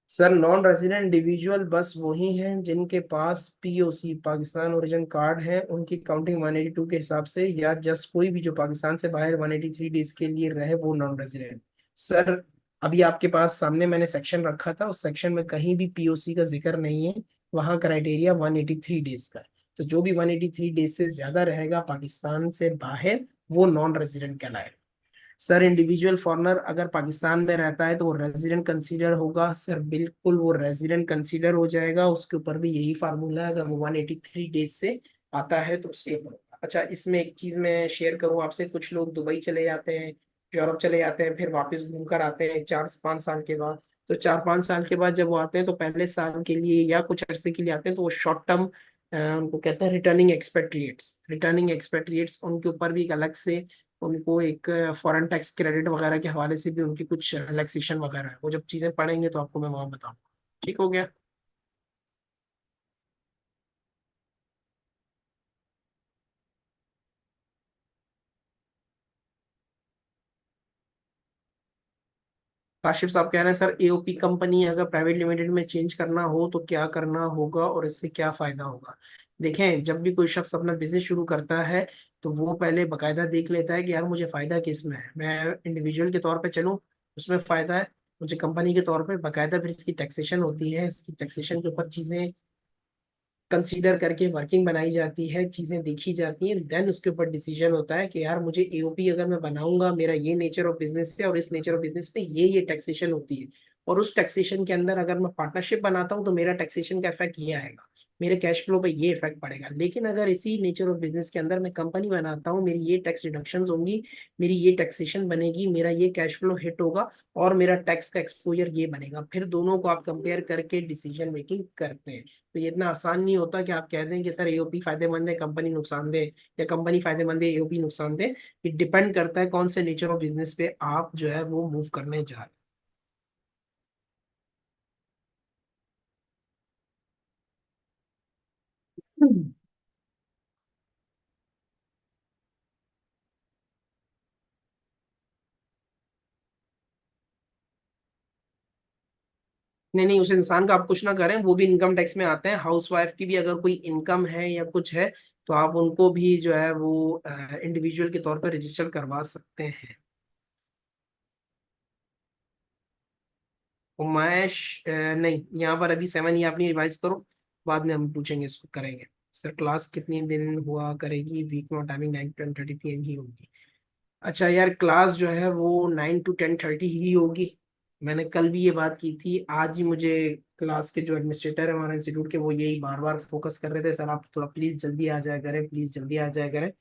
Sir non resident individual बस वही हैं जिनके पास पीओसी, पाकिस्तान ओरिजिन कार्ड है, उनकी काउंटिंग 182 के हिसाब से, या जस्ट कोई भी जो पाकिस्तान से बाहर 183 डेज के लिए रहे वो नॉन रेजिडेंट। सर अभी आपके पास सामने मैंने सेक्शन रखा था, उस सेक्शन में कहीं भी पीओसी का जिक्र नहीं है। वहाँ क्राइटेरिया 183 डेज का है। तो जो भी 183 डेज से ज्यादा रहेगा पाकिस्तान से बाहर, वो नॉन रेजिडेंट कहलाएगा। सर इंडिविजुअल फॉरेनर अगर पाकिस्तान में रहता है तो वो रेजिडेंट कंसीडर होगा? सर बिल्कुल वो रेजिडेंट कंसीडर हो जाएगा। उसके ऊपर भी यही फार्मूला है, अगर वो 183 डेज से आता है तो उसके ऊपर। अच्छा इसमें एक चीज मैं शेयर करूँ आपसे, कुछ लोग दुबई चले जाते हैं, यूरोप चले जाते हैं, फिर वापस घूम कर आते हैं 4 5 साल के बाद। तो 4 5 साल के बाद जब वो आते हैं तो पहले साल के लिए या कुछ अरसे के लिए आते हैं, तो वो शॉर्ट टर्म उनको कहते हैं रिटर्निंग एक्सपेट्रिएट्स। रिटर्निंग एक्सपेट्रिएट्स उनके ऊपर भी एक अलग से उनको एक फॉरेन टैक्स क्रेडिट वगैरह के हवाले से भी उनकी कुछ रिलैक्सेशन वगैरह है। वो जब चीजें पढ़ेंगे तो आपको मैं वहां बताऊंगा। ठीक हो गया। काशिफ साहब कह रहे हैं सर एओपी कंपनी अगर प्राइवेट लिमिटेड में चेंज करना हो तो क्या करना होगा और इससे क्या फायदा होगा? देखें, जब भी कोई शख्स अपना बिजनेस शुरू करता है तो वो पहले बकायदा देख लेता है कि यार मुझे फायदा किस में है। मैं इंडिविजुअल के तौर पे चलूँ, उसमें फायदा है। मुझे कंपनी के तौर पे बकायदा फिर इसकी टैक्सेशन होती है, इसकी टैक्सेशन के ऊपर चीजें कंसीडर करके वर्किंग बनाई जाती है, चीजें देखी जाती हैं, देन उसके ऊपर डिसीजन होता है कि यार मुझे एओपी अगर मैं बनाऊंगा, मेरा ये नेचर ऑफ बिजनेस है और इस नेचर ऑफ बिजनेस पे ये टैक्सेशन होती है, और उस टैक्सेशन के अंदर अगर मैं पार्टनरशिप बनाता हूँ तो मेरा टैक्सेशन का इफेक्ट ये आएगा। मेरे कैश फ्लो पे ये इफेक्ट पड़ेगा। लेकिन अगर इसी नेचर ऑफ बिजनेस के अंदर मैं कंपनी बनाता हूँ, मेरी ये टैक्स डिडक्शंस होंगी, मेरी ये टैक्सेशन बनेगी, मेरा ये कैश फ्लो हिट होगा और मेरा टैक्स का एक्सपोजर ये बनेगा, फिर दोनों को आप कंपेयर करके डिसीजन मेकिंग करते हैं। तो ये इतना आसान नहीं होता कि आप कह दें कि सर एओपी फायदेमंद है कंपनी नुकसानदेह, या कंपनी फायदेमंद है एओपी नुकसानदेह। ये डिपेंड करता है कौन से नेचर ऑफ बिजनेस पे आप जो है वो मूव करने जा रहे हैं। नहीं नहीं, उस इंसान का आप कुछ ना करें, वो भी इनकम टैक्स में आते हैं। हाउस वाइफ की भी अगर कोई इनकम है या कुछ है तो आप उनको भी जो है वो इंडिविजुअल के तौर पर रजिस्टर करवा सकते हैं। उमैश नहीं, यहाँ पर अभी 7 ये अपनी रिवाइज करो, बाद में हम पूछेंगे, इसको करेंगे। सर क्लास कितनी दिन हुआ करेगी, वीक में टाइमिंग 9 to 10:30 PM ही होगी। अच्छा यार, क्लास जो है वो 9 to 10:30 ही होगी। मैंने कल भी ये बात की थी, आज ही मुझे क्लास के जो एडमिनिस्ट्रेटर है हमारे इंस्टीट्यूट के, वो यही बार बार फोकस कर रहे थे, सर आप थोड़ा प्लीज़ जल्दी आ जाया करें, प्लीज़ जल्दी आ जाया करें।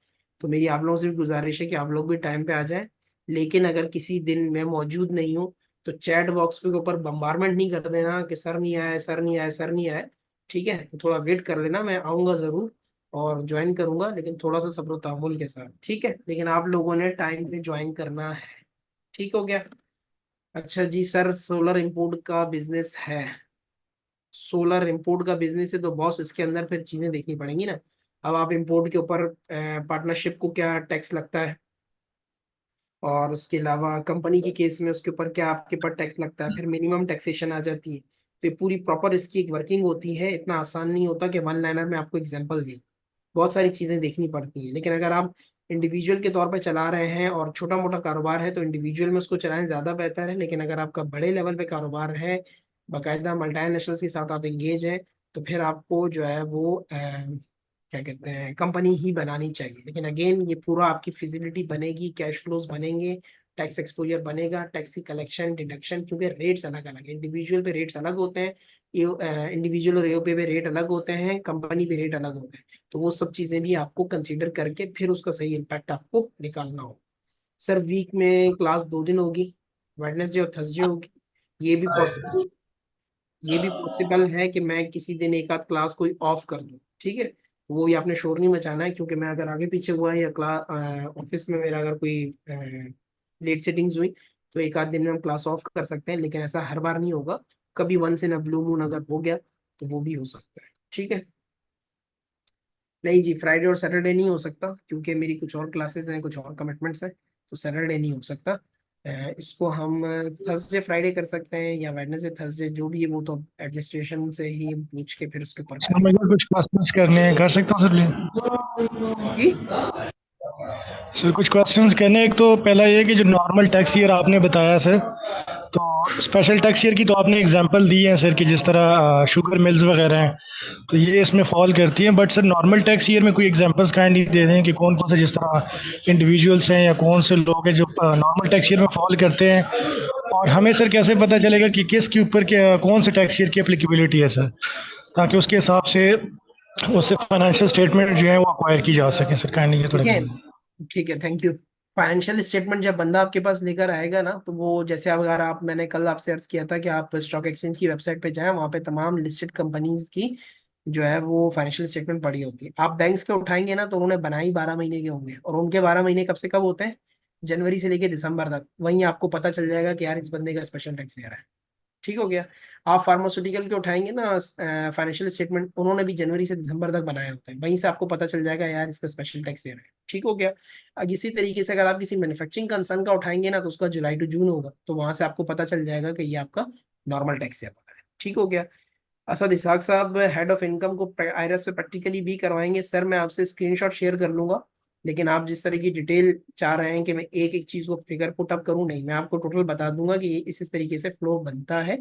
तो मेरी आप लोगों से भी गुजारिश है कि आप लोग भी टाइम पे आ जाएं। लेकिन अगर किसी दिन मैं मौजूद नहीं हूँ तो चैट बॉक्स के ऊपर बम्बारमेंट नहीं कर देना कि सर नहीं आया, सर नहीं आया, सर नहीं आया। ठीक है, तो थोड़ा वेट कर लेना, मैं आऊँगा ज़रूर और ज्वाइन करूंगा, लेकिन थोड़ा सा सब्र तहमुल के साथ। ठीक है, लेकिन आप लोगों ने टाइम पे ज्वाइन करना है। ठीक हो गया। अच्छा जी सर, सोलर इंपोर्ट का बिजनेस है। सोलर इंपोर्ट का बिजनेस है तो बॉस इसके अंदर फिर चीजें देखनी पड़ेंगी ना। अब आप इंपोर्ट के ऊपर पार्टनरशिप को क्या टैक्स लगता है, और उसके अलावा कंपनी के केस में उसके ऊपर क्या आपके ऊपर टैक्स लगता है, फिर मिनिमम टैक्सेशन आ जाती है। तो ये पूरी प्रॉपर इसकी एक वर्किंग होती है। इतना आसान नहीं होता कि वन लाइनर में आपको एग्जांपल दी, बहुत सारी चीजें देखनी पड़ती हैं। लेकिन अगर आप इंडिविजुअल के तौर पर चला रहे हैं और छोटा मोटा कारोबार है तो इंडिविजुअल में उसको चलाएं, ज़्यादा बेहतर है। लेकिन अगर आपका बड़े लेवल पे कारोबार है, बाकायदा मल्टीनेशनल्स के साथ आप एंगेज हैं, तो फिर आपको जो है वो क्या कहते हैं, कंपनी ही बनानी चाहिए। लेकिन अगेन ये पूरा आपकी फिजिबिलिटी बनेगी, कैश फ्लोज बनेंगे, टैक्स एक्सपोजर बनेगा, टैक्स की कलेक्शन डिडक्शन, क्योंकि रेट्स अलग अलग है, इंडिविजुअल पे रेट्स अलग होते हैं, इंडिविजुअल और एओ पे रेट अलग होते हैं, कंपनी पे रेट अलग होते हैं। तो वो सब चीजें भी आपको कंसीडर करके फिर उसका सही इम्पैक्ट आपको निकालना हो। सर वीक में क्लास 2 दिन होगी, वेडनेसडे और थर्सडे होगी। ये भी पॉसिबल ये भी पॉसिबल है कि मैं किसी दिन एक आध क्लास कोई ऑफ कर दूं। ठीक है, वो भी आपने शोर नहीं मचाना है, क्योंकि मैं अगर आगे पीछे हुआ या क्लास ऑफिस में मेरा अगर कोई लेट सेटिंग्स हुई तो एक आध दिन में हम क्लास ऑफ कर सकते हैं, लेकिन ऐसा हर बार नहीं होगा। कभी once in a blue moon अगर हो गया तो वो भी हो सकता है। ठीक है। नहीं जी, फ्राइडे और सैटरडे नहीं हो सकता, क्योंकि मेरी कुछ और क्लासेस हैं, कुछ और कमिटमेंट्स हैं, तो सैटरडे नहीं हो सकता। इसको हम थर्सडे फ्राइडे कर सकते हैं या वेडनेसडे थर्सडे, जो भी है वो तो एडमिनिस्ट्रेशन से ही पूछ के फिर उसके ऊपर सर करेंगे। मुझे कुछ क्वेश्चंस करने हैं, कर सकता हूँ सर जी। सर कुछ क्वेश्चंस करने हैं। एक तो पहला ये कि जो नॉर्मल टैक्स ईयर आपने बताया सर, तो स्पेशल टैक्स ईयर की तो आपने एग्जांपल दी है सर कि जिस तरह शुगर मिल्स वगैरह हैं तो ये इसमें फॉल करती हैं। But sir normal tax year में कोई एग्जांपल्स काइंडली दे दें कि कौन कौन से, जिस तरह इंडिविजुअल्स हैं या कौन से लोग हैं जो नॉर्मल टैक्स ईयर में फॉल करते हैं। और हमें सर कैसे पता चलेगा कि किसके ऊपर कौन से टैक्स ईयर की एप्लीकेबिलिटी है सर, ताकि उसके हिसाब से उससे फाइनेंशियल स्टेटमेंट जो है वो अक्वायर की जा सके सर। काइंडली ये थोड़ा ठीक है, ठीक है, थैंक यू। फाइनेंशियल स्टेटमेंट जब बंदा आपके पास लेकर आएगा ना, तो वो जैसे अगर आप, मैंने कल आपसे अर्ज किया था कि आप स्टॉक एक्सचेंज की वेबसाइट पे जाएं, वहाँ पे तमाम लिस्टेड कंपनीज की जो है वो फाइनेंशियल स्टेटमेंट पड़ी होती है। आप बैंक्स के उठाएंगे ना तो उन्होंने बनाई 12 महीने के होंगे, और उनके 12 महीने कब से कब होते हैं, जनवरी से लेके दिसंबर तक। वहीं आपको पता चल जाएगा कि यार इस बंदे का स्पेशल टैक्स ईयर है। ठीक हो गया। आप फार्मास्यूटिकल के उठाएंगे ना फाइनेंशियल स्टेटमेंट, उन्होंने भी जनवरी से दिसंबर तक बनाए होते हैं, वहीं से आपको पता चल जाएगा यार इसका स्पेशल टैक्स ईयर है। ठीक हो गया। अब इसी तरीके से अगर आप किसी मैन्युफैक्चरिंग कंसर्न का उठाएंगे ना तो उसका जुलाई टू जून होगा, तो वहां से आपको पता चल जाएगा कि ये आपका नॉर्मल टैक्स ईयर है। ठीक हो गया। असद इसहाक साहब हेड ऑफ इनकम को आईआरएस पे प्रैक्टिकली भी करवाएंगे। सर मैं आपसे स्क्रीनशॉट शेयर कर लूंगा, लेकिन आप जिस तरह की डिटेल चाह रहे हैं कि मैं एक एक चीज को फिगर पुट अप करूं, नहीं, मैं आपको टोटल बता दूंगा कि ये इस तरीके से फ्लो बनता है।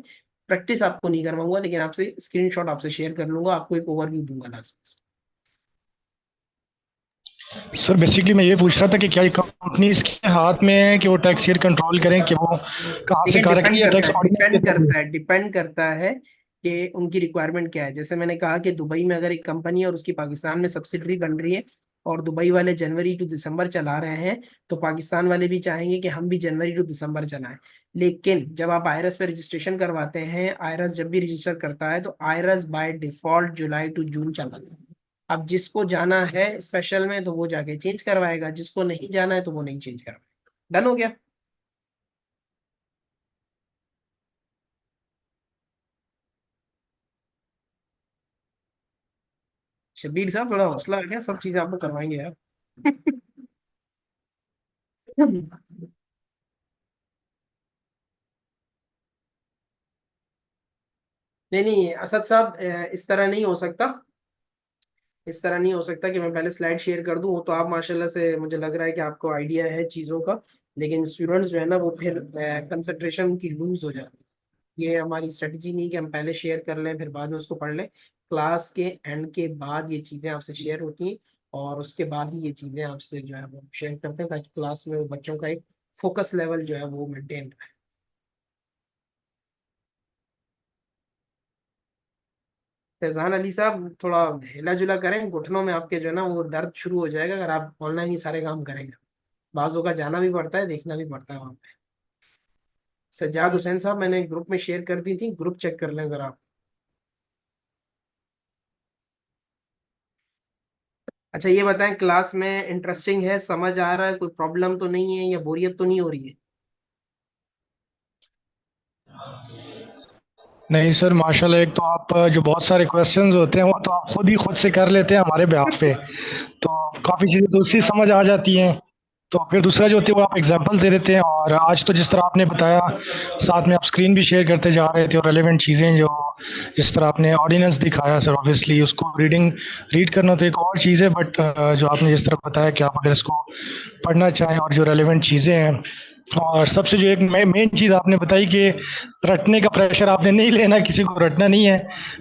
प्रैक्टिस आपको नहीं करवाऊंगा, लेकिन आपसे स्क्रीनशॉट आपसे शेयर कर लूंगा, आपको एक ओवरव्यू दूंगा लास्ट। सर बेसिकली मैं ये पूछ रहा था कि क्या कंपनीज के हाथ में है कि वो टैक्स ईयर कंट्रोल करें कि वो कहाँ से देखिए, करें, या टैक्स डिपेंड करता है कि उनकी रिक्वायरमेंट क्या है। जैसे मैंने कहा कि दुबई में अगर एक कंपनी है और उसकी पाकिस्तान में सब्सिडरी बन रही है और दुबई वाले जनवरी टू दिसंबर चला रहे हैं, तो पाकिस्तान वाले भी चाहेंगे कि हम भी जनवरी टू दिसंबर चलाएं। लेकिन जब आप आयरस पे रजिस्ट्रेशन करवाते हैं, आयरस जब भी रजिस्टर करता है तो IRIS by default July to June चलाता है। अब जिसको जाना है स्पेशल में तो वो जाके चेंज करवाएगा, जिसको नहीं जाना है तो वो नहीं चेंज करवाएगा। डन हो गया। शब्बीर साहब थोड़ा हौसला आ गया, सब चीजें आपको करवाएंगे यार। नहीं नहीं असद साहब, इस तरह नहीं हो सकता। इस तरह नहीं हो सकता कि मैं पहले स्लाइड शेयर कर दूं। वो तो आप माशाल्लाह से, मुझे लग रहा है कि आपको आइडिया है चीज़ों का, लेकिन स्टूडेंट्स जो है ना वो फिर कंसंट्रेशन की लूज हो जाती है। ये हमारी स्ट्रेटजी नहीं कि हम पहले शेयर कर लें फिर बाद में उसको पढ़ लें। क्लास के एंड के बाद ये चीज़ें आपसे शेयर होती हैं और उसके बाद ही ये चीज़ें आपसे जो है वो शेयर करते हैं, ताकि क्लास में वो बच्चों का एक फोकस लेवल जो है वो मेंटेन रहे। फैजान अली साहब थोड़ा हिला जुला करें, घुटनों में आपके जो है ना वो दर्द शुरू हो जाएगा अगर आप ऑनलाइन ही सारे काम करेंगे। बाजू का जाना भी पड़ता है, देखना भी पड़ता है वहाँ पे। सज्जाद हुसैन साहब मैंने ग्रुप में शेयर कर दी थी, ग्रुप चेक कर लें जरा आप। अच्छा ये बताएं, क्लास में इंटरेस्टिंग है, समझ आ रहा है, कोई प्रॉब्लम तो नहीं है या बोरियत तो नहीं हो रही है? नहीं सर, माशाल्लाह, एक तो आप जो बहुत सारे क्वेश्चंस होते हैं वो तो आप खुद से कर लेते हैं हमारे बेहाफ पे, तो काफ़ी चीज़ें तो उससे समझ आ जाती हैं। तो फिर दूसरा जो होती है वो आप एग्जांपल दे देते हैं, और आज तो जिस तरह आपने बताया, साथ में आप स्क्रीन भी शेयर करते जा रहे थे और रेलेवेंट चीज़ें जो जिस तरह आपने ऑर्डिनेंस दिखाया सर, ऑब्वियसली उसको रीड करना तो एक और चीज़ है, बट जो आपने जिस तरह बताया कि आप अगर इसको पढ़ना चाहें और जो रेलेवेंट चीज़ें हैं, और सबसे जो एक मेन चीज़ आपने बताई कि रटने का प्रेशर आपने नहीं लेना, किसी को रटना नहीं है,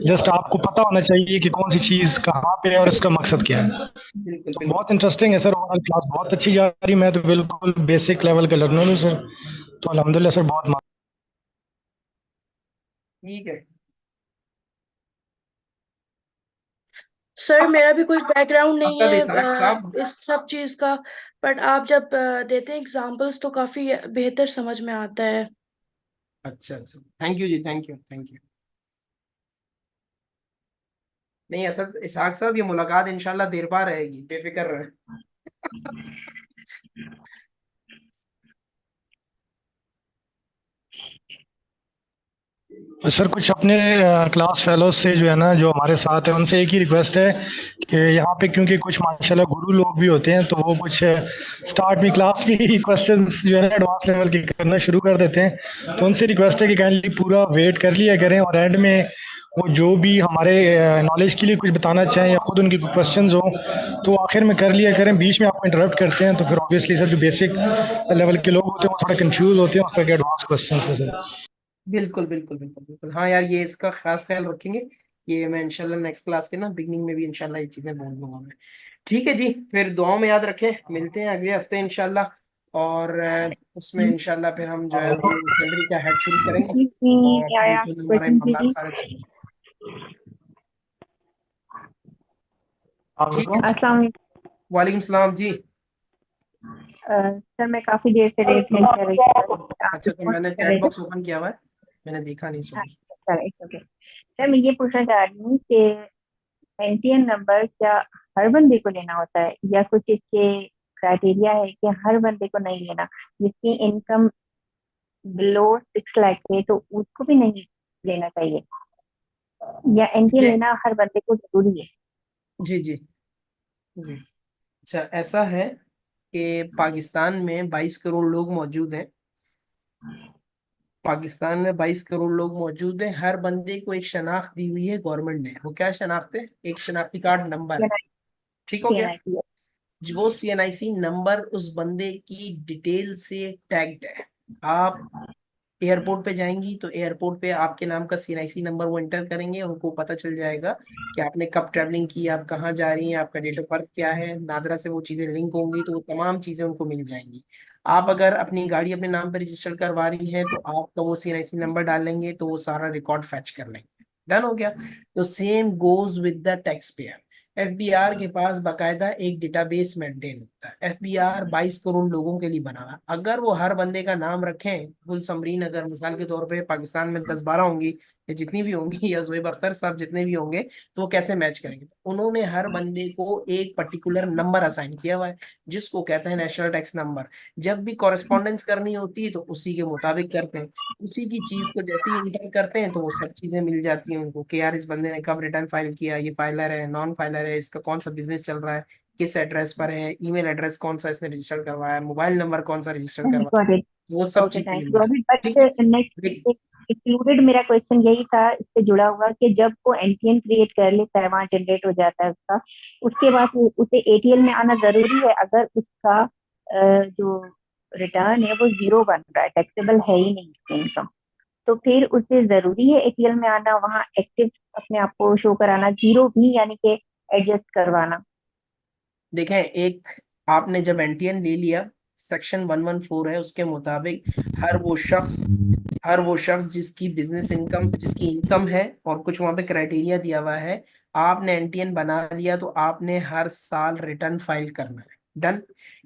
जस्ट आपको पता होना चाहिए कि कौन सी चीज़ कहाँ पे है और इसका मकसद क्या है। बिल्कुल तो बिल्कुल। बहुत इंटरेस्टिंग है सर, ओवरऑल क्लास बहुत अच्छी जा रही, मैं तो बिल्कुल बेसिक लेवल का लर्नर हूँ सर, तो अल्हम्दुलिल्लाह सर, बहुत ठीक है। सर मेरा भी कुछ बैकग्राउंड नहीं आपका इसाक है साहब। इस सब चीज का, बट आप जब देते हैं एग्जांपल्स तो काफी बेहतर समझ में आता है। अच्छा अच्छा, थैंक यू जी, थैंक यू थैंक यू। नहीं असद इसाक साहब, ये मुलाकात इंशाल्लाह देर पा रहेगी, बेफिक्र रहे। सर कुछ अपने क्लास फेलोज से जो है ना, जो हमारे साथ है, उनसे एक ही रिक्वेस्ट है कि यहाँ पे क्योंकि कुछ माशाल्लाह गुरु लोग भी होते हैं, तो वो कुछ स्टार्ट में क्लास में ही क्वेश्चंस जो है ना एडवांस लेवल के करना शुरू कर देते हैं, तो उनसे रिक्वेस्ट है कि काइंडली पूरा वेट कर लिया करें, और एंड में वो जो भी हमारे नॉलेज के लिए कुछ बताना चाहें या खुद उनके क्वेश्चंस हों तो आखिर में कर लिया करें। बीच में आपको इंटरप्ट करते हैं तो फिर ऑब्वियसली सर जो बेसिक लेवल के लोग होते हैं वो थोड़ा कंफ्यूज होते हैं उस तरह के एडवांस क्वेश्चन से सर। बिल्कुल बिल्कुल बिल्कुल बिल्कुल, हाँ यार ये इसका खास ख्याल रखेंगे। ये मैं इंशाल्लाह नेक्स्ट क्लास के ना बिगनिंग में भी इंशाल्लाह ये चीज़ें बोल दूंगा मैं। ठीक है जी, फिर दुआओं में याद रखें, मिलते हैं अगले हफ्ते इंशाल्लाह। और उसमें इंशाल्लाह फिर हम जो है वो सैलरी का हेड शुरू करेंगे और फिर आया इंशाल्लाह हमारे क्वेश्चन मामला प्लीज। सारे चलेंगे। आप ठीक देखो। है जी। अस्सलाम वालेकुम सलाम जी। सर, मैं काफी देर से रेट नहीं कर रही थी, आप अच्छा तो रिस्पॉन्स मैंने कर चैट रहे थे। बॉक्स ओपन किया हुआ है, मैंने देखा नहीं, हाँ sorry. Sir, it's okay. Sir मैं ये पूछना चाह रही हूँ कि एनटीएन नंबर क्या हर बंदे को लेना होता है, या कुछ इसके क्राइटेरिया है कि हर बंदे को नहीं लेना, जिसकी इनकम बिलो 6 लाख है तो उसको भी नहीं लेना चाहिए, या एनटीएन ये लेना हर बंदे को जरूरी है? जी जी जी। अच्छा ऐसा है कि पाकिस्तान में 22 करोड़ लोग मौजूद हैं। पाकिस्तान में 22 करोड़ लोग मौजूद हैं, हर बंदे को एक शनाख्त दी हुई है गवर्नमेंट ने। वो क्या शनाख्त है? एक शनाख्ती कार्ड नंबर है। ठीक हो गया? सीएनआई है। वो सीएनआईसी नंबर उस बंदे की डिटेल से टैग्ड है। आप एयरपोर्ट पे जाएंगी तो एयरपोर्ट पे आपके नाम का सीएनआईसी नंबर वो एंटर करेंगे, उनको पता चल जाएगा कि आपने कब ट्रैवलिंग की, आप कहाँ जा रही हैं, आपका डेट ऑफ बर्थ क्या है। नादरा से वो चीज़ें लिंक होंगी तो वो तमाम चीज़ें उनको मिल जाएंगी। आप अगर अपनी गाड़ी अपने नाम पर रजिस्टर करवा रही हैं तो आपका वो सीएनआईसी नंबर डालेंगे तो वो सारा रिकॉर्ड फैच कर लेंगे। डन हो गया। तो same goes with the tax payer. FBR के पास बाकायदा एक डेटाबेस मेंटेन होता है। एफबीआर 22 करोड़ लोगों के लिए बना हुआ है। अगर वो हर बंदे का नाम रखें, गुलसमरीन अगर मिसाल के तौर पे पाकिस्तान में 10-12 होंगी, या जितनी भी होंगी, या जोएब अख्तर सब जितने भी होंगे, तो वो कैसे मैच करेंगे? उन्होंने हर बंदे को एक पर्टिकुलर नंबर असाइन किया हुआ है, जिसको कहते हैं नेशनल टैक्स नंबर। जब भी कॉरेस्पॉन्डेंस करनी होती है तो उसी के मुताबिक करते हैं। उसी की चीज को जैसे ही इंटर करते हैं तो वो सब चीजें मिल जाती हैं उनको, कि यार इस बंदे ने कब रिटर्न फाइल किया, ये फाइलर है, नॉन फाइलर है, इसका कौन सा बिजनेस चल रहा है, किस एड्रेस पर है, ईमेल एड्रेस कौन सा इसने रजिस्टर करवाया है, मोबाइल नंबर कौन सा रजिस्टर करवाया गॉट इट। है, वो सब ओके, चीजें थैंक मिल यू जाती अभी। हैं। ठीक बट है। नेक्स्ट इंक्लूडेड मेरा क्वेश्चन यही था इससे जुड़ा हुआ कि जब वो एनटीएन क्रिएट कर लेता है, वहाँ जनरेट हो जाता है उसका, उसके बाद उसे एटीएल में आना जरूरी है? अगर उसका जो रिटर्न है वो जीरो बन रहा है, टैक्सेबल है ही नहीं इनकम, तो फिर उसे जरूरी है एटीएल में आना, वहाँ एक्टिव अपने आप को शो कराना, जीरो भी यानी कि एडजस्ट करवाना? देखें, एक आपने जब एनटीएन ले लिया, सेक्शन 114 है उसके मुताबिक हर वो शख्स जिसकी बिजनेस इनकम, जिसकी इनकम है और कुछ वहां पे क्राइटेरिया दिया हुआ है, आपने एनटीएन बना लिया तो आपने हर साल रिटर्न फाइल करना है। डन।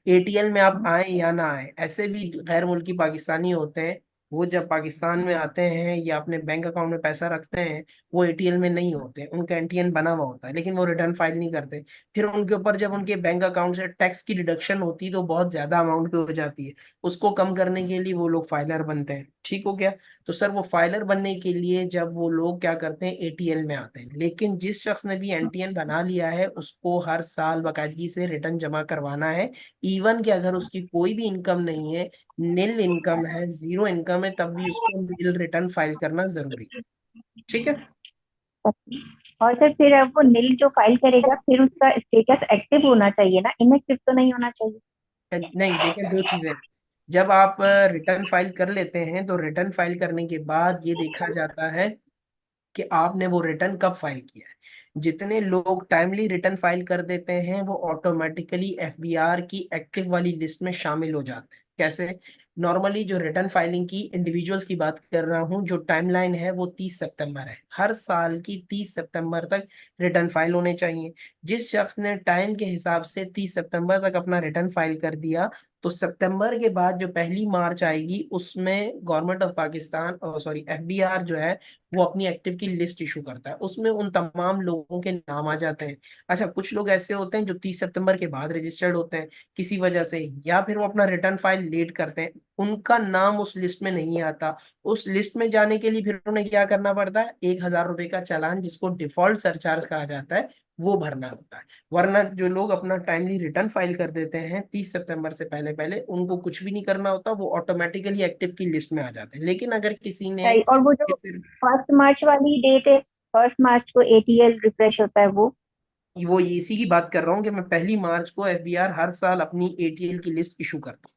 एटीएल में आप आए या ना आए, ऐसे भी गैर मुल्की पाकिस्तानी होते हैं, वो जब पाकिस्तान में आते हैं या अपने बैंक अकाउंट में पैसा रखते हैं, वो एटीएल में नहीं होते, उनका एनटीएन बना हुआ होता है, लेकिन वो रिटर्न फाइल नहीं करते। फिर उनके ऊपर जब उनके बैंक अकाउंट से टैक्स की डिडक्शन होती है तो बहुत ज्यादा अमाउंट की हो जाती है। उसको कम करने के लिए वो लोग फाइलर बनते हैं। ठीक हो गया। तो सर वो फाइलर बनने के लिए जब वो लोग क्या करते हैं, एटीएल में आते हैं। लेकिन जिस शख्स ने भी एनटीएन बना लिया है उसको हर साल बाकायदगी से रिटर्न जमा करवाना है। इवन कि अगर उसकी कोई भी इनकम नहीं है, नील इनकम है, जीरो इनकम है, तब भी उसको नील रिटर्न फाइल करना जरूरी है। ठीक है। और सर फिर अब वो नील जो फाइल करेगा, फिर उसका स्टेटस एक्टिव होना चाहिए ना, इनएक्टिव तो नहीं होना चाहिए? नहीं, देखिए दो चीजें हैं। जब आप रिटर्न फाइल कर लेते हैं तो रिटर्न फाइल करने के बाद ये देखा जाता है कि आपने वो रिटर्न कब फाइल किया है। जितने लोग टाइमली रिटर्न फाइल कर देते हैं वो ऑटोमेटिकली एफबीआर की एक्टिव वाली लिस्ट में शामिल हो जाते हैं। कैसे? नॉर्मली जो रिटर्न फाइलिंग की इंडिविजुअल्स की बात कर रहा हूँ, जो टाइमलाइन है वो 30 सितंबर है। हर साल की 30 सितंबर तक रिटर्न फाइल होने चाहिए। जिस शख्स ने टाइम के हिसाब से 30 सितंबर तक अपना रिटर्न फाइल कर दिया, तो सितंबर के बाद जो पहली मार्च आएगी उसमें government of Pakistan, sorry FBR जो है, वो अपनी एक्टिव की लिस्ट इशू करता है। उसमें उन तमाम लोगों के नाम आ जाते हैं। अच्छा, कुछ लोग ऐसे होते हैं जो 30 सितंबर के बाद रजिस्टर्ड होते हैं किसी वजह से, या फिर वो अपना रिटर्न फाइल लेट करते हैं, उनका नाम उस लिस्ट में नहीं आता। उस लिस्ट में जाने के लिए फिर उन्हें क्या करना पड़ता है, 1,000 रुपए का चालान, जिसको डिफॉल्ट सरचार्ज कहा जाता है, वो भरना होता है। वरना जो लोग अपना टाइमली रिटर्न फाइल कर देते हैं 30 सितंबर से पहले पहले, उनको कुछ भी नहीं करना होता, वो ऑटोमेटिकली एक्टिव की लिस्ट में आ जाते हैं। लेकिन अगर किसी ने सही। और वो जो फर्स्ट मार्च वाली डेट है, फर्स्ट मार्च को एटीएल रिफ्रेश होता है वो? वो इसी की बात कर रहा हूँ कि मैं 1 मार्च को एफबीआर हर साल अपनी एटीएल की लिस्ट इशू करता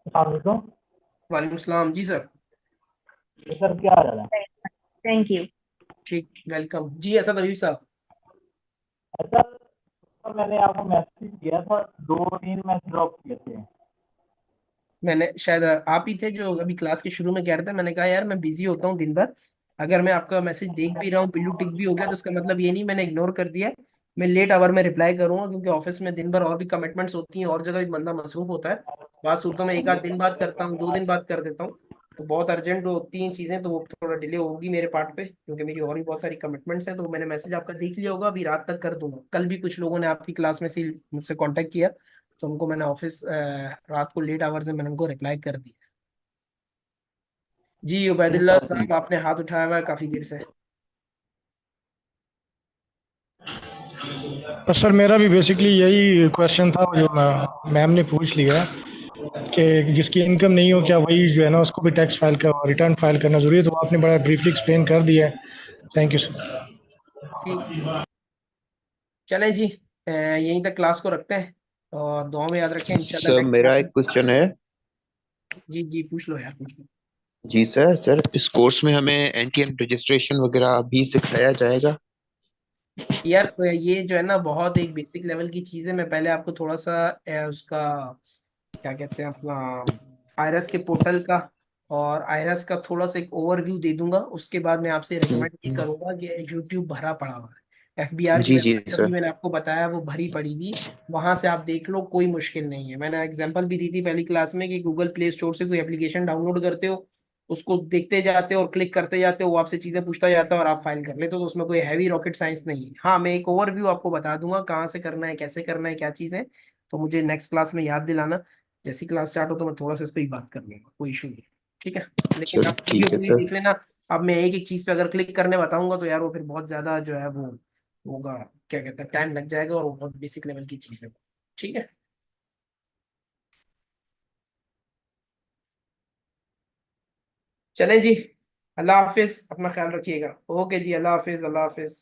अस्सलाम हूँ। वालेकुम सलाम जी सर। सर, क्या हाल है? Thank you. ठीक, वेलकम जी असद अबीब साहब। सर, तो मैंने आपको मैसेज किया था, 2-3 मैसेज ड्रॉप किए थे। मैंने शायद आप ही थे जो अभी क्लास के शुरू में कह रहे थे, मैंने कहा यार मैं बिजी होता हूँ दिन भर, अगर मैं आपका मैसेज देख भी रहा हूँ, ब्लू टिक भी हो गया, तो उसका मतलब ये नहीं मैंने इग्नोर कर दिया। मैं लेट आवर में रिप्लाई करूंगा, क्योंकि ऑफिस में दिन भर और भी कमिटमेंट्स होती हैं, और जगह भी बंदा मसरूफ होता है। बात सूरतों में एक आध दिन बाद करता हूँ, 2 दिन बाद कर देता हूँ। तो बहुत अर्जेंट होती हैं चीज़ें, तो वो थोड़ा डिले होगी मेरे पार्ट पे, क्योंकि मेरी और भी बहुत सारी कमिटमेंट्स हैं। तो मैंने मैसेज आपका देख लिया होगा, अभी रात तक कर दूंगा। कल भी कुछ लोगों ने आपकी क्लास में से मुझसे कांटेक्ट किया, तो उनको मैंने ऑफिस रात को लेट आवर्स में मैंने उनको रिप्लाई कर दिया। जी उबैदुल्ला साहब, आपने हाथ उठाया हुआ है काफी देर से। सर मेरा भी बेसिकली यही क्वेश्चन था जो मैम ने पूछ लिया कि जिसकी इनकम नहीं हो क्या वही जो है ना उसको भी टैक्स फाइल का रिटर्न फाइल करना ज़रूरी है, तो वो आपने बड़ा ब्रीफली एक्सप्लेन कर दिया है। Thank you sir. ठीक, चलें जी, यहीं तक क्लास को रखते हैं, और दुआ में याद रखें इंशाल्लाह सर नेक्स्ट मेरा क्लास एक में। क्वेश्चन है। जी जी, पूछ लो यार, पूछ लो। जी सर इस कोर्स में हमें एनटीएन रजिस्ट्रेशन वगैरह भी सिखाया जाएगा? यार ये जो है ना बहुत एक बेसिक लेवल की चीज़ है। मैं पहले आपको थोड़ा सा उसका क्या कहते हैं अपना आईआरएस के पोर्टल का और आयरस का थोड़ा सा एक ओवरव्यू दे दूंगा। उसके बाद मैं आपसे रिकमेंड ये करूंगा कि यूट्यूब भरा पड़ा हुआ है, एफबीआर की जी जी वेबसाइट अभी सर। मैंने आपको बताया वो भरी पड़ी हुई, वहां से आप देख लो, कोई मुश्किल नहीं है। मैंने एग्जांपल भी दी थी पहली क्लास में कि गूगल प्ले स्टोर से कोई एप्लीकेशन डाउनलोड करते हो, उसको देखते जाते हो और क्लिक करते जाते हो, वो आपसे चीजें पूछता जाता है और आप फाइल कर लेते हो, तो उसमें कोई हैवी रॉकेट साइंस नहीं है। हाँ, मैं एक ओवरव्यू आपको बता दूंगा कहाँ से करना है, कैसे करना है, क्या चीज़ है। तो मुझे नेक्स्ट क्लास में याद दिलाना, जैसी क्लास स्टार्ट हो तो मैं थोड़ा सा इस पर ही बात कर लूंगा, कोई इशू नहीं। ठीक है, लेकिन चलो आप वीडियो ठीक है पूरी सर। देख लेना। अब मैं एक एक चीज पे अगर क्लिक करने बताऊंगा तो यार वो फिर बहुत ज्यादा जो है वो होगा, क्या कहते हैं, टाइम लग जाएगा और वो बहुत बेसिक लेवल की चीज है। ठीक है, चलें जी, अल्लाह हाफिज, अपना ख्याल रखिएगा। ओके जी, अल्लाह हाफिज, अल्लाह हाफिज।